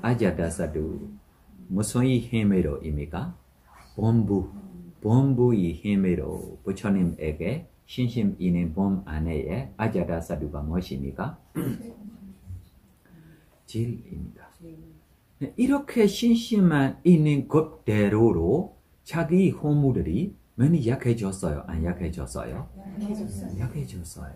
Speaker 3: 아자타사또. 무슨 힘으로입니까? 본부의 힘으로 부처님에게 신심 있는 봄 안에 아자타사또가 무엇입니까? 진리입니다. 이렇게 신심만 있는 것대로로 자기 호무들이 많이 약해졌어요? 안 약해졌어요? 약해졌어요.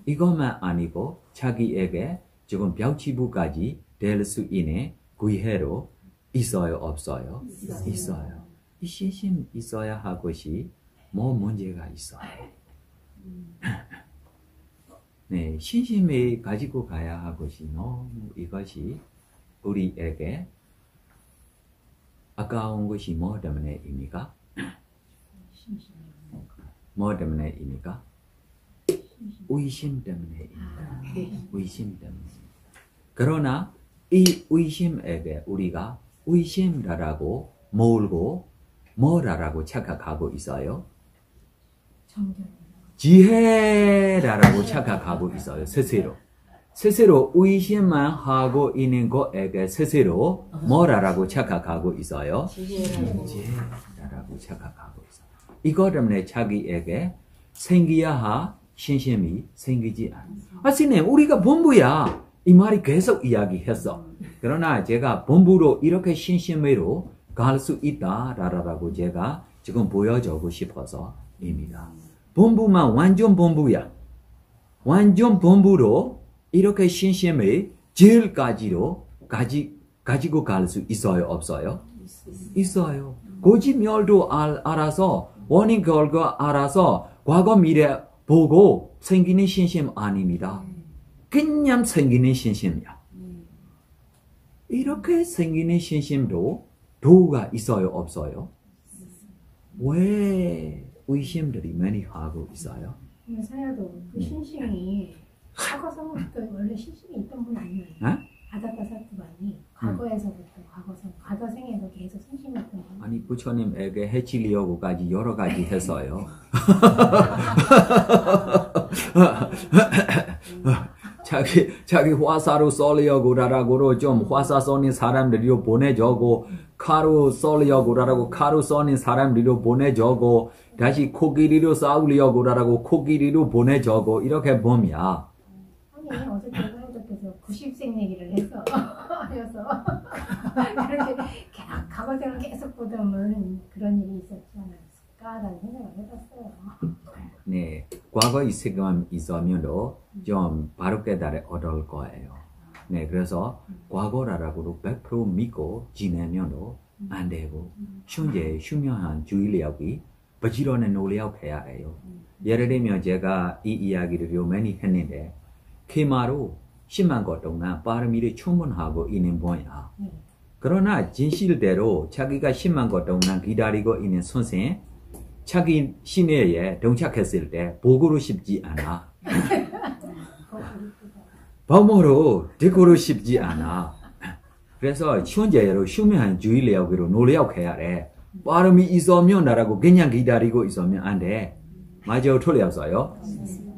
Speaker 3: 이것만 아니고 자기에게 지금 벽치부까지 될 수 있는 기회로 있어요? 없어요? 있어요. 이 신심 있어야 할 것이 뭐 문제가 있어요? 네, 신심을 가지고 가야 할 것이 너무 이것이 우리에게 아까운 것이 뭐 때문에입니까? 뭐 때문에입니까? 의심 때문에입니다. 의심 때문에. 그러나 이 의심에게 우리가 의심이라고 몰고 뭐라고 착각하고 있어요? 지혜라고 착각하고 있어요. 스스로 의심만 하고 있는 것에게 스스로 뭐라고 착각하고 있어요? 지혜라고 착각하고 있어요. 이것 때문에 자기에게 생겨야 할 신심이 생기지 않아요. 선생님, 우리가 본부야. 이 말이 계속 이야기했어. 그러나 제가 본부로 이렇게 신심으로 갈 수 있다라고 제가 지금 보여주고 싶어서입니다. 본부만 완전 본부야. 완전 본부로 이렇게 신심을 제일까지로 가지고 갈 수 있어요? 없어요? 있어요. 고지멸도 알아서 원인 결과 알아서 과거 미래 보고 생기는 신심 아닙니다. 그냥 생기는 신심이야. 이렇게 생기는 신심도 도가 있어요? 없어요? 왜 의심들이 많이 하고 있어요?
Speaker 1: 사야도 그 신심이 과거서부터 원래 신심이 있던 분 아니에요? 아자타사또만이 과거에서부터 과거생에서 계속 신심이 있던 분.
Speaker 3: 아니 부처님에게 해치려고까지 여러 가지 했어요. 자기 화사로 쏘려고라고 좀 화사 쏘는 사람들이로 보내주고 칼로 쏘려고라고 칼로 쏘는 사람들이로 보내주고 다시 코끼리로 싸우려고라고 코끼리로 보내주고 이렇게 보면
Speaker 1: 아니 어제 대사님께서 90생 얘기를 해서 이렇게 과거생을 계속 보던 그런 일이 있었지 않았을까라는 생각을 해봤어요.
Speaker 3: 네, 과거의 세계만 있으면도 좀 바로 깨달아 얻을 거예요. 네, 그래서 과거라고 100% 믿고 지내면도 안 되고 현재 휴명한 주의력이 부지런히 노력해야 해요. 예를 들면 제가 이 이야기를 많이 했는데 케마로 10만 것 동안 빠르미를 충분하고 있는 분야. 그러나 진실대로 자기가 10만 것 동안 기다리고 있는 선생 자기 시내에 동착했을 때 보고로 싶지 않아. 범으로 듣고로 싶지 않아. 그래서 현재로 휴명한 주의력으로 노력해야 돼. 빠름이 있으면 나라고 그냥 기다리고 있으면 안 돼. 맞아요? 틀렸어요?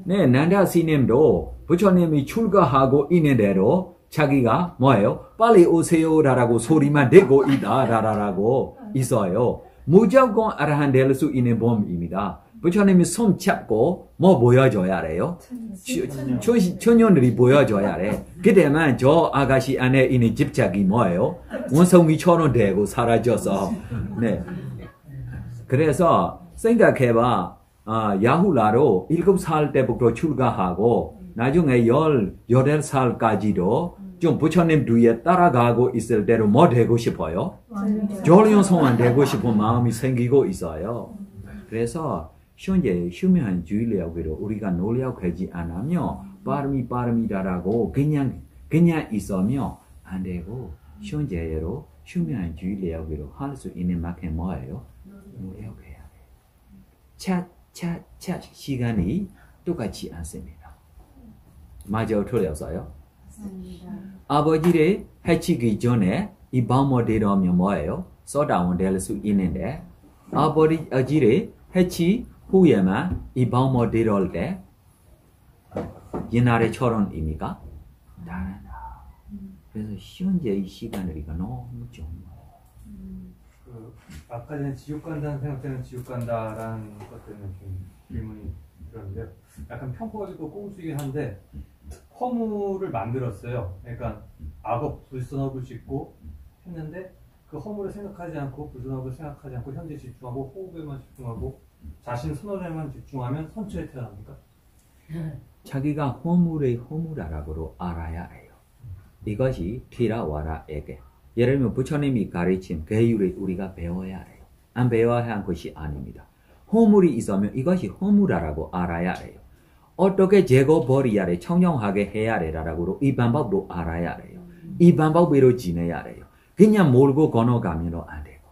Speaker 3: 네, 난다 스님도 부처님이 출가하고 있는 대로 자기가 뭐예요? 빨리 오세요라고 소리만 내고 있다라고 있어요. 무조건 아라한 될 수 있는 법입니다. 부처님이 손 잡고 뭐 보여줘야 해요? 천년들이 보여줘야 해. 그때만 저 아가씨 안에 있는 집착이 뭐예요? 원성이처럼 되고 사라져서. 네. 그래서 생각해봐. 야훌라로 7살 때부터 출가하고 나중에 18살까지도 좀 부처님 뒤에 따라가고 있을 때로 뭐 되고 싶어요? 졸용성만 되고 싶은 마음이 생기고 있어요. 그래서 현재 휴면주의력으로 우리가 노력하지 않으면 빠름이다라고 그냥 있으면 안 되고 현재로 휴면주의력으로 할 수 있는 만큼 뭐예요? 노력해야 돼. 차 시간이 똑같지 않습니다. 맞아 틀렸어요? 아버지를 해치기 전에 이 밤을 들으면 뭐예요? 소다원 될 수 있는데 아버지를 해치 후에만 이 밤을 들을 때 옛날에처럼입니까? 다르다. 그래서 현재 이 시간으리가 너무 좋은 거예요.
Speaker 6: 아까 전에 지옥 간다는 생각 때는 지옥 간다라는 것 때문에 좀 질문이 들었는데요. 약간 편법이고 꼼수이긴 한데 허물을 만들었어요. 그러니까 악업 불선업을 짓고 했는데 그 허물을 생각하지 않고 불선업을 생각하지 않고 현재 집중하고 호흡에만 집중하고 자신 선언에만 집중하면 선처에 태어납니까?
Speaker 3: 자기가 허물의 허물이라고 알아야 해요. 이것이 티라와라에게 예를 들면 부처님이 가르친 계율을 우리가 배워야 해요. 안 배워야 하는 것이 아닙니다. 허물이 있으면 이것이 허물이라고 알아야 해요. 어떻게 제거버려야 돼, 청정하게 해야 돼라고 이 방법도 알아야 돼요. 이 방법으로 지내야 돼요. 그냥 몰고 건너가면 안 되고.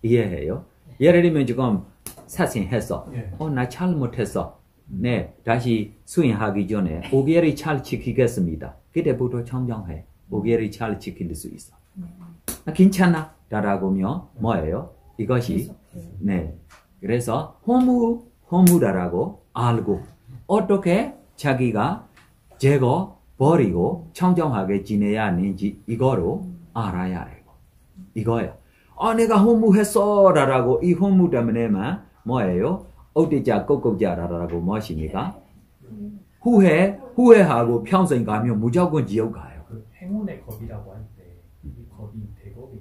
Speaker 3: 이해해요? 예를 들면 지금 사신했어. 나 잘못했어. 네, 다시 수행하기 전에 5개월이 잘 지키겠습니다. 그때부터 청정해. 5개월이 잘 지킬 수 있어. 괜찮아? 라고면 뭐예요? 이것이 네. 그래서 허무라고 알고 어떻게 자기가 제거 버리고 청정하게 지내야 하는지 이거로 알아야 해요. 이거예요. 내가 허무했어 라고 이 허무 때문에만 뭐예요? 어디자 꼭꼭자라고 무엇입니까? 후회하고 평생 가면 무조건 지옥 가요.
Speaker 5: 그 행운의 겁이라고 할 때 이 겁이 대겁이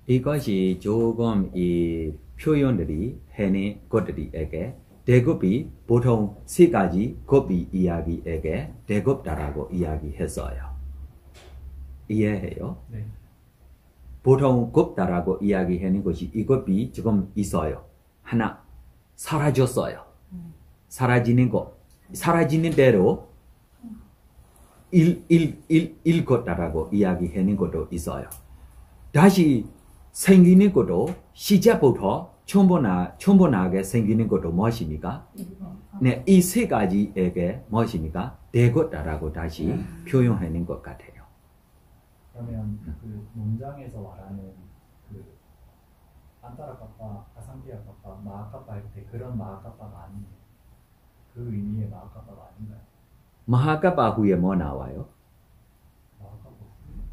Speaker 3: 이것이 조금 이 표현들이 해낸 것들에게 대급이 보통 세 가지 급이 이야기에게 대급다라고 이야기했어요. 이해해요?
Speaker 5: 네.
Speaker 3: 보통 급다라고 이야기하는 것이 이 급이 지금 있어요. 하나 사라졌어요. 사라지는 것, 사라지는 대로 일 것다라고 이야기하는 것도 있어요. 다시 생기는 것도 시작부터 충분하게 생기는 것도 무엇입니까? 네, 이 세 가지에게 무엇입니까? 대것다라고 다시 표현하는 것 같아요.
Speaker 5: 그러면 그 문장에서 말하는 그 안타라카파, 아상비아카파, 마아카파 할 때 그런 마아카파가 아니에요. 그 의미의 마아카파가 아닌가요?
Speaker 3: 마하카파 후에 뭐 나와요?
Speaker 5: 마아카파.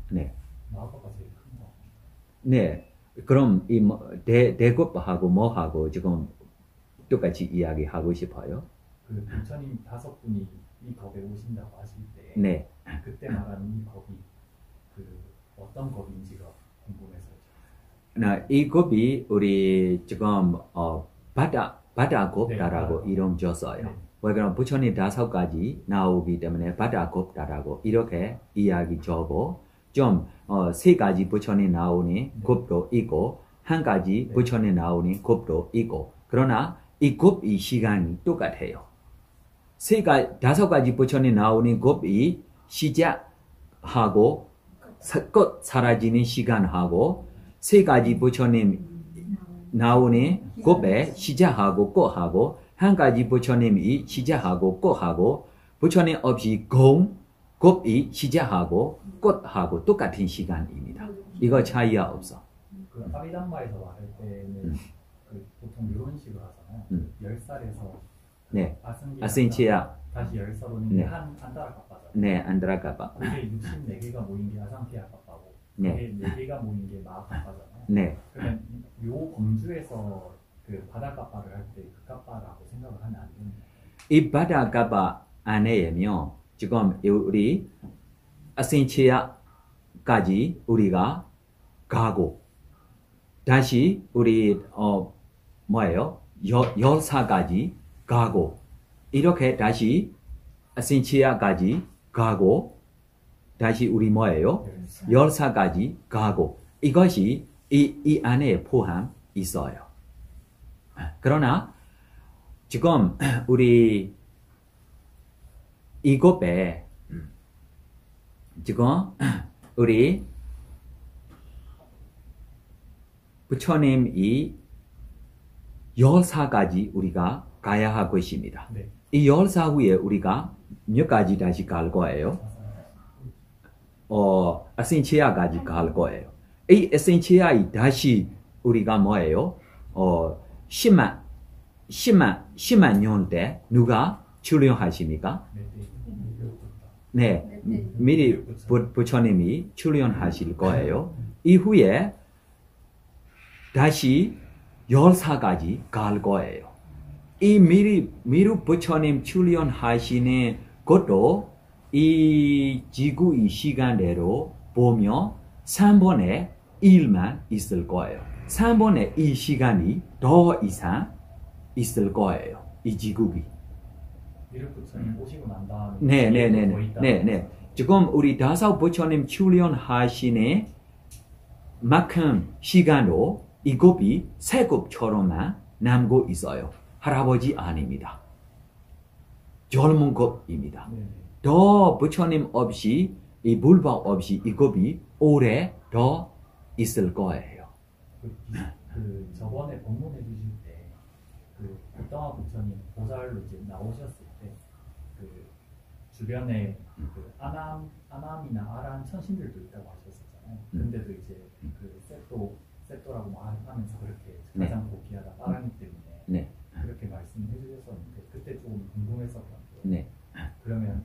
Speaker 3: 네.
Speaker 5: 마아카파 제일 큰 거.
Speaker 3: 네. 그럼 이 대급하고 뭐하고 지금 똑같이 이야기하고 싶어요?
Speaker 5: 그 부처님 5분이 이 겁에 오신다고 하실 때
Speaker 3: 네.
Speaker 5: 그때 말하는 이 겁이 그 어떤 겁인지가 궁금해서요.
Speaker 3: 이 겁이 우리 지금 바다겁다라고
Speaker 5: 네,
Speaker 3: 이름 줬어요.
Speaker 5: 네.
Speaker 3: 왜 그럼 부처님 5가지 나오기 때문에 바다겁다라고 이렇게 이야기 주고 좀 3가지 부처님 나오니 겁도 있고 한 가지 부처님 나오니 겁도 있고 그러나 이 겁이 시간이 똑같아요. 5가지 부처님 나오니 겁이 시작하고 끝 사라지는 시간하고 3가지 부처님 나오니 겁에 시작하고 끝하고 한 가지 부처님이 시작하고 끝하고 부처님 없이 겁이 시작하고 끝하고 똑같은 시간입니다. 이거 차이가 없어.
Speaker 5: 그 아비담마에서 말할 때는 그 보통 이런 식으로 하잖아요. 10살에서
Speaker 3: 네.
Speaker 5: 아승기가
Speaker 3: 아센치아.
Speaker 5: 다시 10살 오는
Speaker 3: 네.
Speaker 5: 게 한 달아 값하잖아요.
Speaker 3: 네, 안드라카바.
Speaker 5: 그게 64개가 모인 게 아상티아 값하고
Speaker 3: 네.
Speaker 5: 그게 4개가 모인 게 마아 값하잖아요.
Speaker 3: 네.
Speaker 5: 그러면 요 범주에서 그 바다 값바를 할 때 그 값바라고 생각을 하면 안 됩니다.
Speaker 3: 이 바다카바 안에면 지금 우리 아센치아까지 우리가 가고 다시 우리 뭐예요? 10사까지 가고 이렇게 다시 아센치아까지 가고 다시 우리 뭐예요? 10사까지 가고 이것이 이 안에 포함 있어요. 그러나 지금 우리 이곳에 지금 우리 부처님이 10사까지 우리가 가야 하고 있습니다.
Speaker 5: 네.
Speaker 3: 이 10사 후에 우리가 몇 가지 다시 갈 거예요? 아센치아까지 갈 거예요. 이 아센치아이 다시 우리가 뭐예요? 10만 년 때 누가 출연하십니까? 네, 미리 부처님이 출연하실 거예요. 이후에 다시 10사까지 갈 거예요. 이 미리 부처님 출연하시는 것도 이 지구의 시간대로 보면 3분의 1만 있을 거예요. 3분의 1 시간이 더 이상 있을 거예요. 이 지구기.
Speaker 5: 미륵 부처님 오시고 난 다음에
Speaker 3: 네네네네. 지금 우리 다섯 부처님 출연하시는 만큼 시간으로 이 곱이 세 곱처럼만 남고 있어요. 할아버지 아닙니다. 젊은 곱입니다. 더 부처님 없이 이 불법 없이 이 곱이 오래 더 있을 거예요.
Speaker 5: 그 저번에 법문해 주실 때 그 고다마 부처님 보살로 이제 나오셨을 때 그 주변에 그 아남이나 아란 천신들도 있다고 하셨었잖아요. 근데도 이제 그 세토라고 말하면서 그렇게 가장 고귀하다 빠르기 때문에 그렇게 말씀해 주셨었는데 그때 좀 궁금했었거든요.
Speaker 3: 네.
Speaker 5: 그러면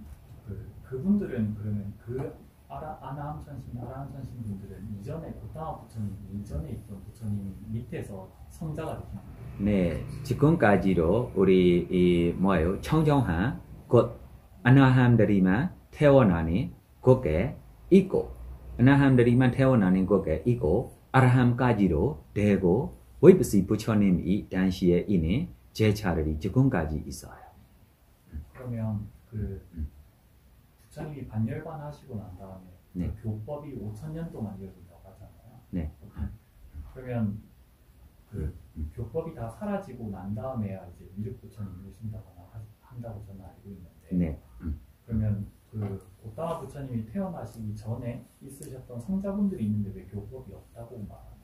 Speaker 5: 그분들은 그러면 그 아람 천신, 아란 천신 분들은 이전에 고다마 부처님 이전에 있던 부처님 밑에서 성자가 되신 거예요.
Speaker 3: 네, 지금까지로 우리 이 뭐예요? 청정한 곧 아나함들이만 태어나는 곳에 있고 아나함들이만 태어나는 곳에 있고 아라함까지로 되고 웨이브시 부처님이 당시에 있는 제차들이 지금까지 있어요.
Speaker 5: 그러면 그 부처님이 반열반하시고 난 다음에 그 교법이 5,000년 동안 이어진다고 하잖아요.
Speaker 3: 네.
Speaker 5: 그러면 그 교법이 다 사라지고 난 다음에야 이제 미륵 부처님이 오신다거나 한다고 저는 알고 있는데. 그러면 그 고다마 부처님이 태어나시기 전에 있으셨던 성자분들이 있는데 왜 교법이 없다고 말하는 걸까요?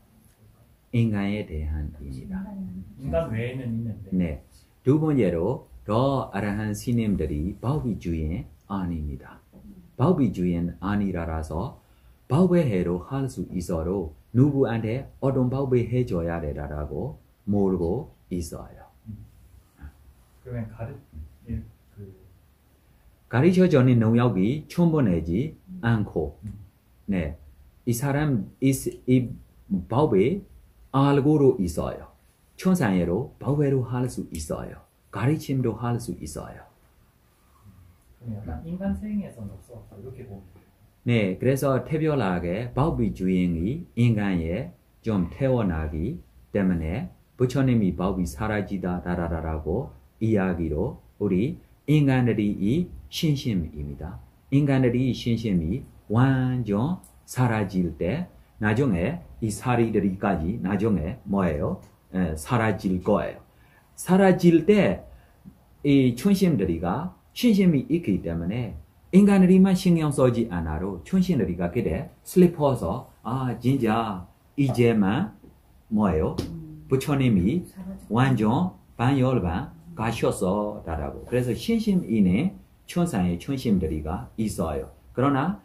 Speaker 3: 인간에 대한 의미다.
Speaker 5: 인간 외에는 있는데.
Speaker 3: 네. 두 번째로 더 아라한 스님들이 바우비주인 아닙니다. 바우비주인 아니라서 바우배해로 할 수 있어도 누구한테 어떤 바우배 해줘야 되라고 모르고 있어요.
Speaker 5: 그러면
Speaker 3: 가르쳐주는 능력이 충분하지 않고, 네, 이 사람 이 바우배 알고로 있어요. 천상에로 바우배로 할 수 있어요. 가르침도 할 수 있어요.
Speaker 5: 그럼 약간 인간 생에서는 없어 이렇게 보면.
Speaker 3: 네, 그래서 특별하게 바우비 주인이 인간에 좀 태어나기 때문에 부처님이 바우비 사라지다라고 이야기로 우리 인간들이 이 신심입니다. 인간들이 신심이 완전 사라질 때 나중에 이 사리들이까지 나중에 뭐예요? 사라질 거예요. 사라질 때 이 춘심들이가 신심이 있기 때문에 인간들이만 신경 쓰지 않아도 춘심들이가 그래 슬리퍼서 진짜 이제만 뭐예요? 부처님이 완전 반열반 가셨어라고. 그래서 신심 있는 천상의 춘심들이가 있어요. 그러나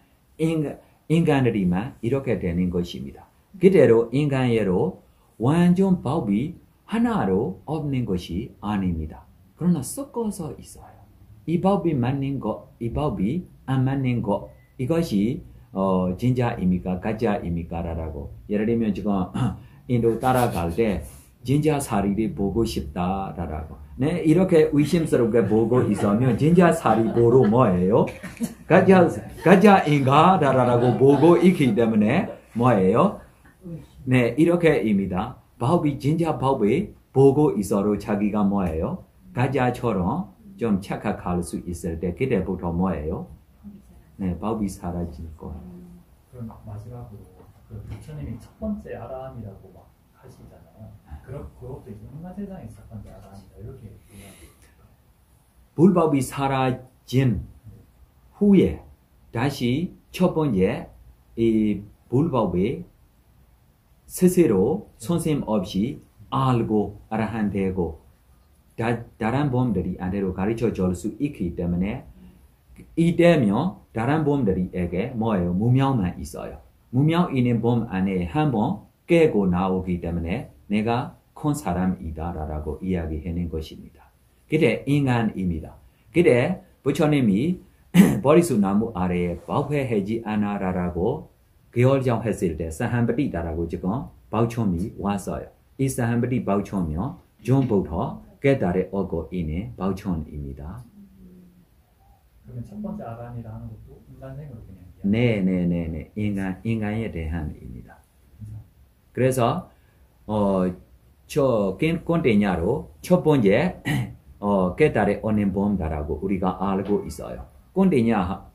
Speaker 3: 인간들이만 이렇게 되는 것입니다. 그대로 인간예로 완전 법이 하나로 없는 것이 아닙니다. 그러나 섞어서 있어요. 이 법이 맞는 것, 이 법이 안 맞는 것, 이것이 진짜입니까? 가짜입니까? 라고. 예를 들면 지금 인도 따라갈 때 진짜 사리를 보고 싶다라고. 네, 이렇게 의심스럽게 보고 있으면 진짜 사리 보러 뭐예요? 가짜인가라고 보고 있기 때문에 뭐예요? 네, 이렇게입니다. 법이 진짜 법이 보고 있어도 자기가 뭐예요? 가짜처럼 좀 착각할 수 있을 때 그때부터 뭐예요? 네, 법이 사라질 거예요.
Speaker 5: 그럼 마지막으로 그 부처님이 첫 번째 아라함이라고 막 하시잖아요. 그것도 이제 인간 세상의 첫 번째 아라함이다 이렇게 얘기하고
Speaker 3: 불법이 사라진 후에 다시 첫 번째 이 불법이 스스로 선생님 없이 알고 아라한 되고 다른 범들이 안대로 가르쳐 줄 수 있기 때문에 이때면 다른 범들에게 뭐예요? 무명만 있어요. 무명 있는 범 안에 한번 깨고 나오기 때문에 내가 큰 사람이다라고 이야기하는 것입니다. 그게 인간입니다. 그래 부처님이 버리수 나무 아래에 법회하지 않아라라고 결정했을 때 사한바디다라고 지금 바우총이 왔어요. 이 사한바디 바우총이요 전부터 깨달아 오고 있는 바우총입니다.
Speaker 5: 그러면 첫 번째 아라함이라 하는 것도 인간생으로 그냥
Speaker 3: 네네네네 인간에 대한입니다. 그래서 저 꼰대냐로 첫 번째 깨달아 오는 범다라고 우리가 알고 있어요. 꼰대냐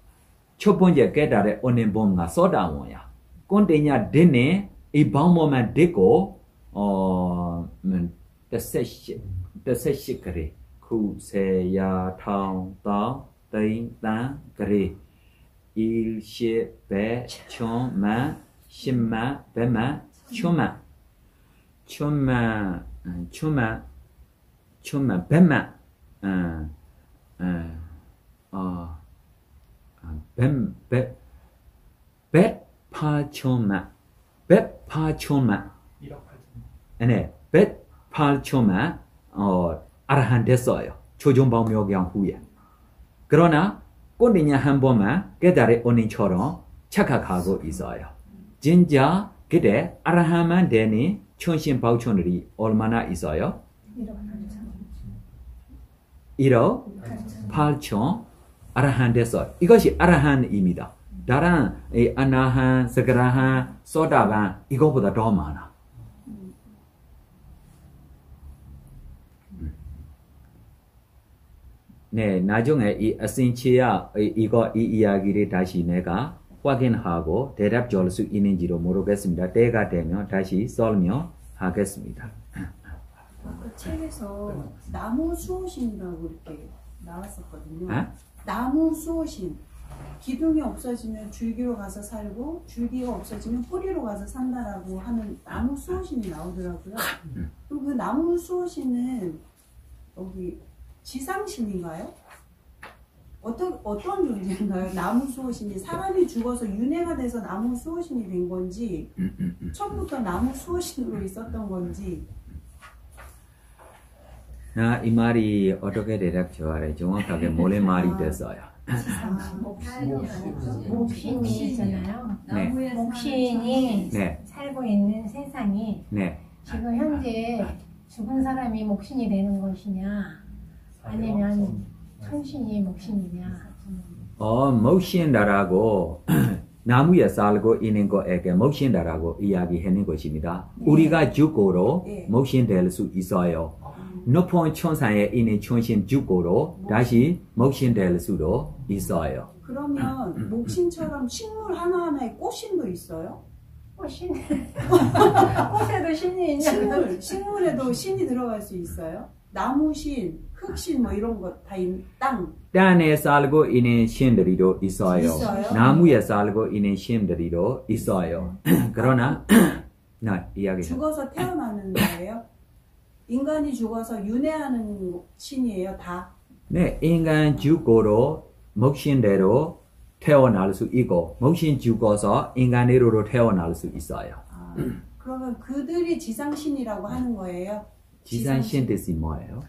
Speaker 3: 첫 번째 깨달아 오는 범가 소다원이야. 꼰대냐 되네 이 방법만 듣고 뜻셋씩 그래. 구세야 타운다 땡땅 그래. 일십백 천만 십만 백만 천만 백만 백팔천만 108천만
Speaker 5: 1억 8천
Speaker 3: 네 108천만 아라한 됐어요. 초종방묘경 후에. 그러나 꼰대냐 한 번만 깨달아 오는처럼 착각하고 있어요. 진짜 그때 아라한만 되는 천신바우천들이 얼마나 있어요? 1억 8천 아라한 됐어요. 이것이 아라한입니다. 다른 아나한, 스그라한, 소다반 이거보다 더 많아. 네, 나중에 이 아신치야 이 이야기를 다시 내가 확인하고 대답 줄 수 있는지도 모르겠습니다. 때가 되면 다시 설명하겠습니다.
Speaker 7: 그 책에서 나무 수호신이라고 이렇게 나왔었거든요.
Speaker 3: 에?
Speaker 7: 나무 수호신. 기둥이 없어지면 줄기로 가서 살고 줄기가 없어지면 뿌리로 가서 산다라고 하는 나무 수호신이 나오더라고요. 그럼 그 나무 수호신은 여기 지상신인가요? 어떤 존재인가요? 나무 수호신이 사람이 죽어서 윤회가 돼서 나무 수호신이 된 건지 처음부터 나무 수호신으로 있었던 건지.
Speaker 3: 이 말이 어떻게 대답해야 정확하게 몰래 말이 됐어요.
Speaker 1: 목신이잖아요.
Speaker 3: 네.
Speaker 1: 목신이
Speaker 3: 네.
Speaker 1: 살고 있는 세상이
Speaker 3: 네.
Speaker 1: 지금 현재 죽은 사람이 목신이 되는 것이냐 아니면 천신이 목신이냐.
Speaker 3: 목신다라고 나무에 살고 있는 거에게 목신다라고 이야기하는 것입니다.
Speaker 7: 네.
Speaker 3: 우리가 죽고로
Speaker 7: 네.
Speaker 3: 목신될 수 있어요. 높은 천상에 있는 천신 죽고로 다시 목신될 수도 있어요.
Speaker 7: 그러면 목신처럼 식물 하나하나에 꽃신도 있어요?
Speaker 1: 꽃신 꽃에도 신이 있냐?
Speaker 7: 식물에도 신이 들어갈 수 있어요? 나무신, 흙신 뭐 이런 거 다 땅.
Speaker 3: 땅에 살고 있는 신들이도 있어요.
Speaker 7: 있어요?
Speaker 3: 나무에 살고 있는 신들이도 있어요. 그러나 나 이야기.
Speaker 7: 죽어서 태어나는 거예요? 인간이 죽어서 윤회하는 신이에요, 다?
Speaker 3: 네, 인간 죽고로 목신대로 태어날 수 있고 목신 죽어서 인간으로 태어날 수 있어요.
Speaker 7: 그러면 그들이 지상신이라고 하는 거예요?
Speaker 3: 지상신 뜻이 뭐예요?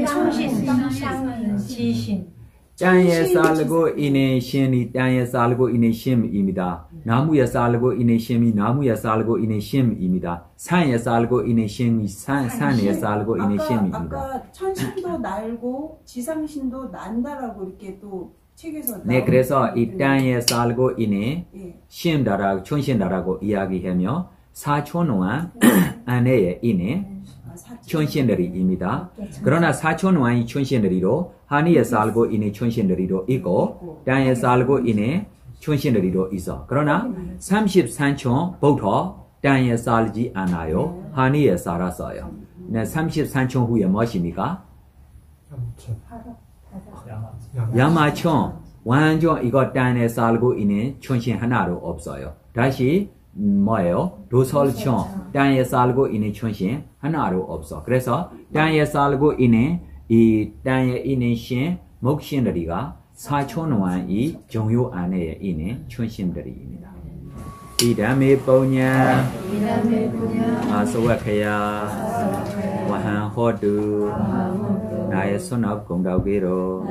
Speaker 1: 성신, 땅은 지신.
Speaker 3: 땅에 살고 있는 신이 땅에 살고 있는 신입니다. 나무에 살고 있는 신이 나무에 살고 있는 신입니다. 산에 살고 있는 신이 산에 살고 있는 신입니다.
Speaker 7: 아까 천신도 날고 지상신도 난다라고 이렇게 또 책에서
Speaker 3: 네, 그래서 이 땅에 살고 있는
Speaker 7: 예.
Speaker 3: 신다라고 천신다라고 이야기하며 사천왕 안에 있는 천신들이입니다. 그러나 사천왕이 천신들이로 하늘에 살고 있는 천신들이도 있고 땅에 살고 있는 천신들이도 있어. 그러나 33촌부터 땅에 살지 않아요. 하늘에 살았어요. 네, 33촌 후에 무엇입니까? 야마촌. 완전 이거 땅에 살고 있는 천신 하나도 없어요. 다시 뭐예요? 도설촌. 땅에 살고 있는 천신 하나도 없어. 그래서 땅에 살고 있는 이 땅에 있는 신, 목신들이가 사천왕이 정요 안에 있는 천신들입니다. 이담의 보냐, 아소와카야, 와한호두, 나의 손업 공덕기로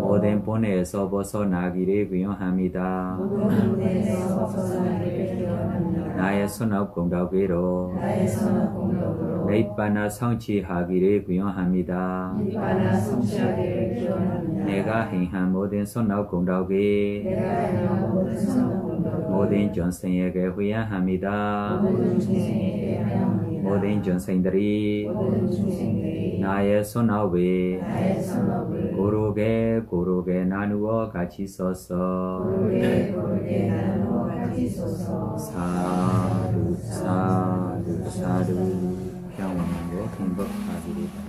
Speaker 3: 모든 본에서 벗어나기를 구용합니다. 나의 손업 공덕기로 니바나 성취하기를 구용합니다. 내가 행한 모든 손업 공덕이 모든 전생에게 후원합니다. 모든 전생들이 나의 손업에 고르게 나누어 같이 써서 사두 평안하고 행복하기를 바랍니다.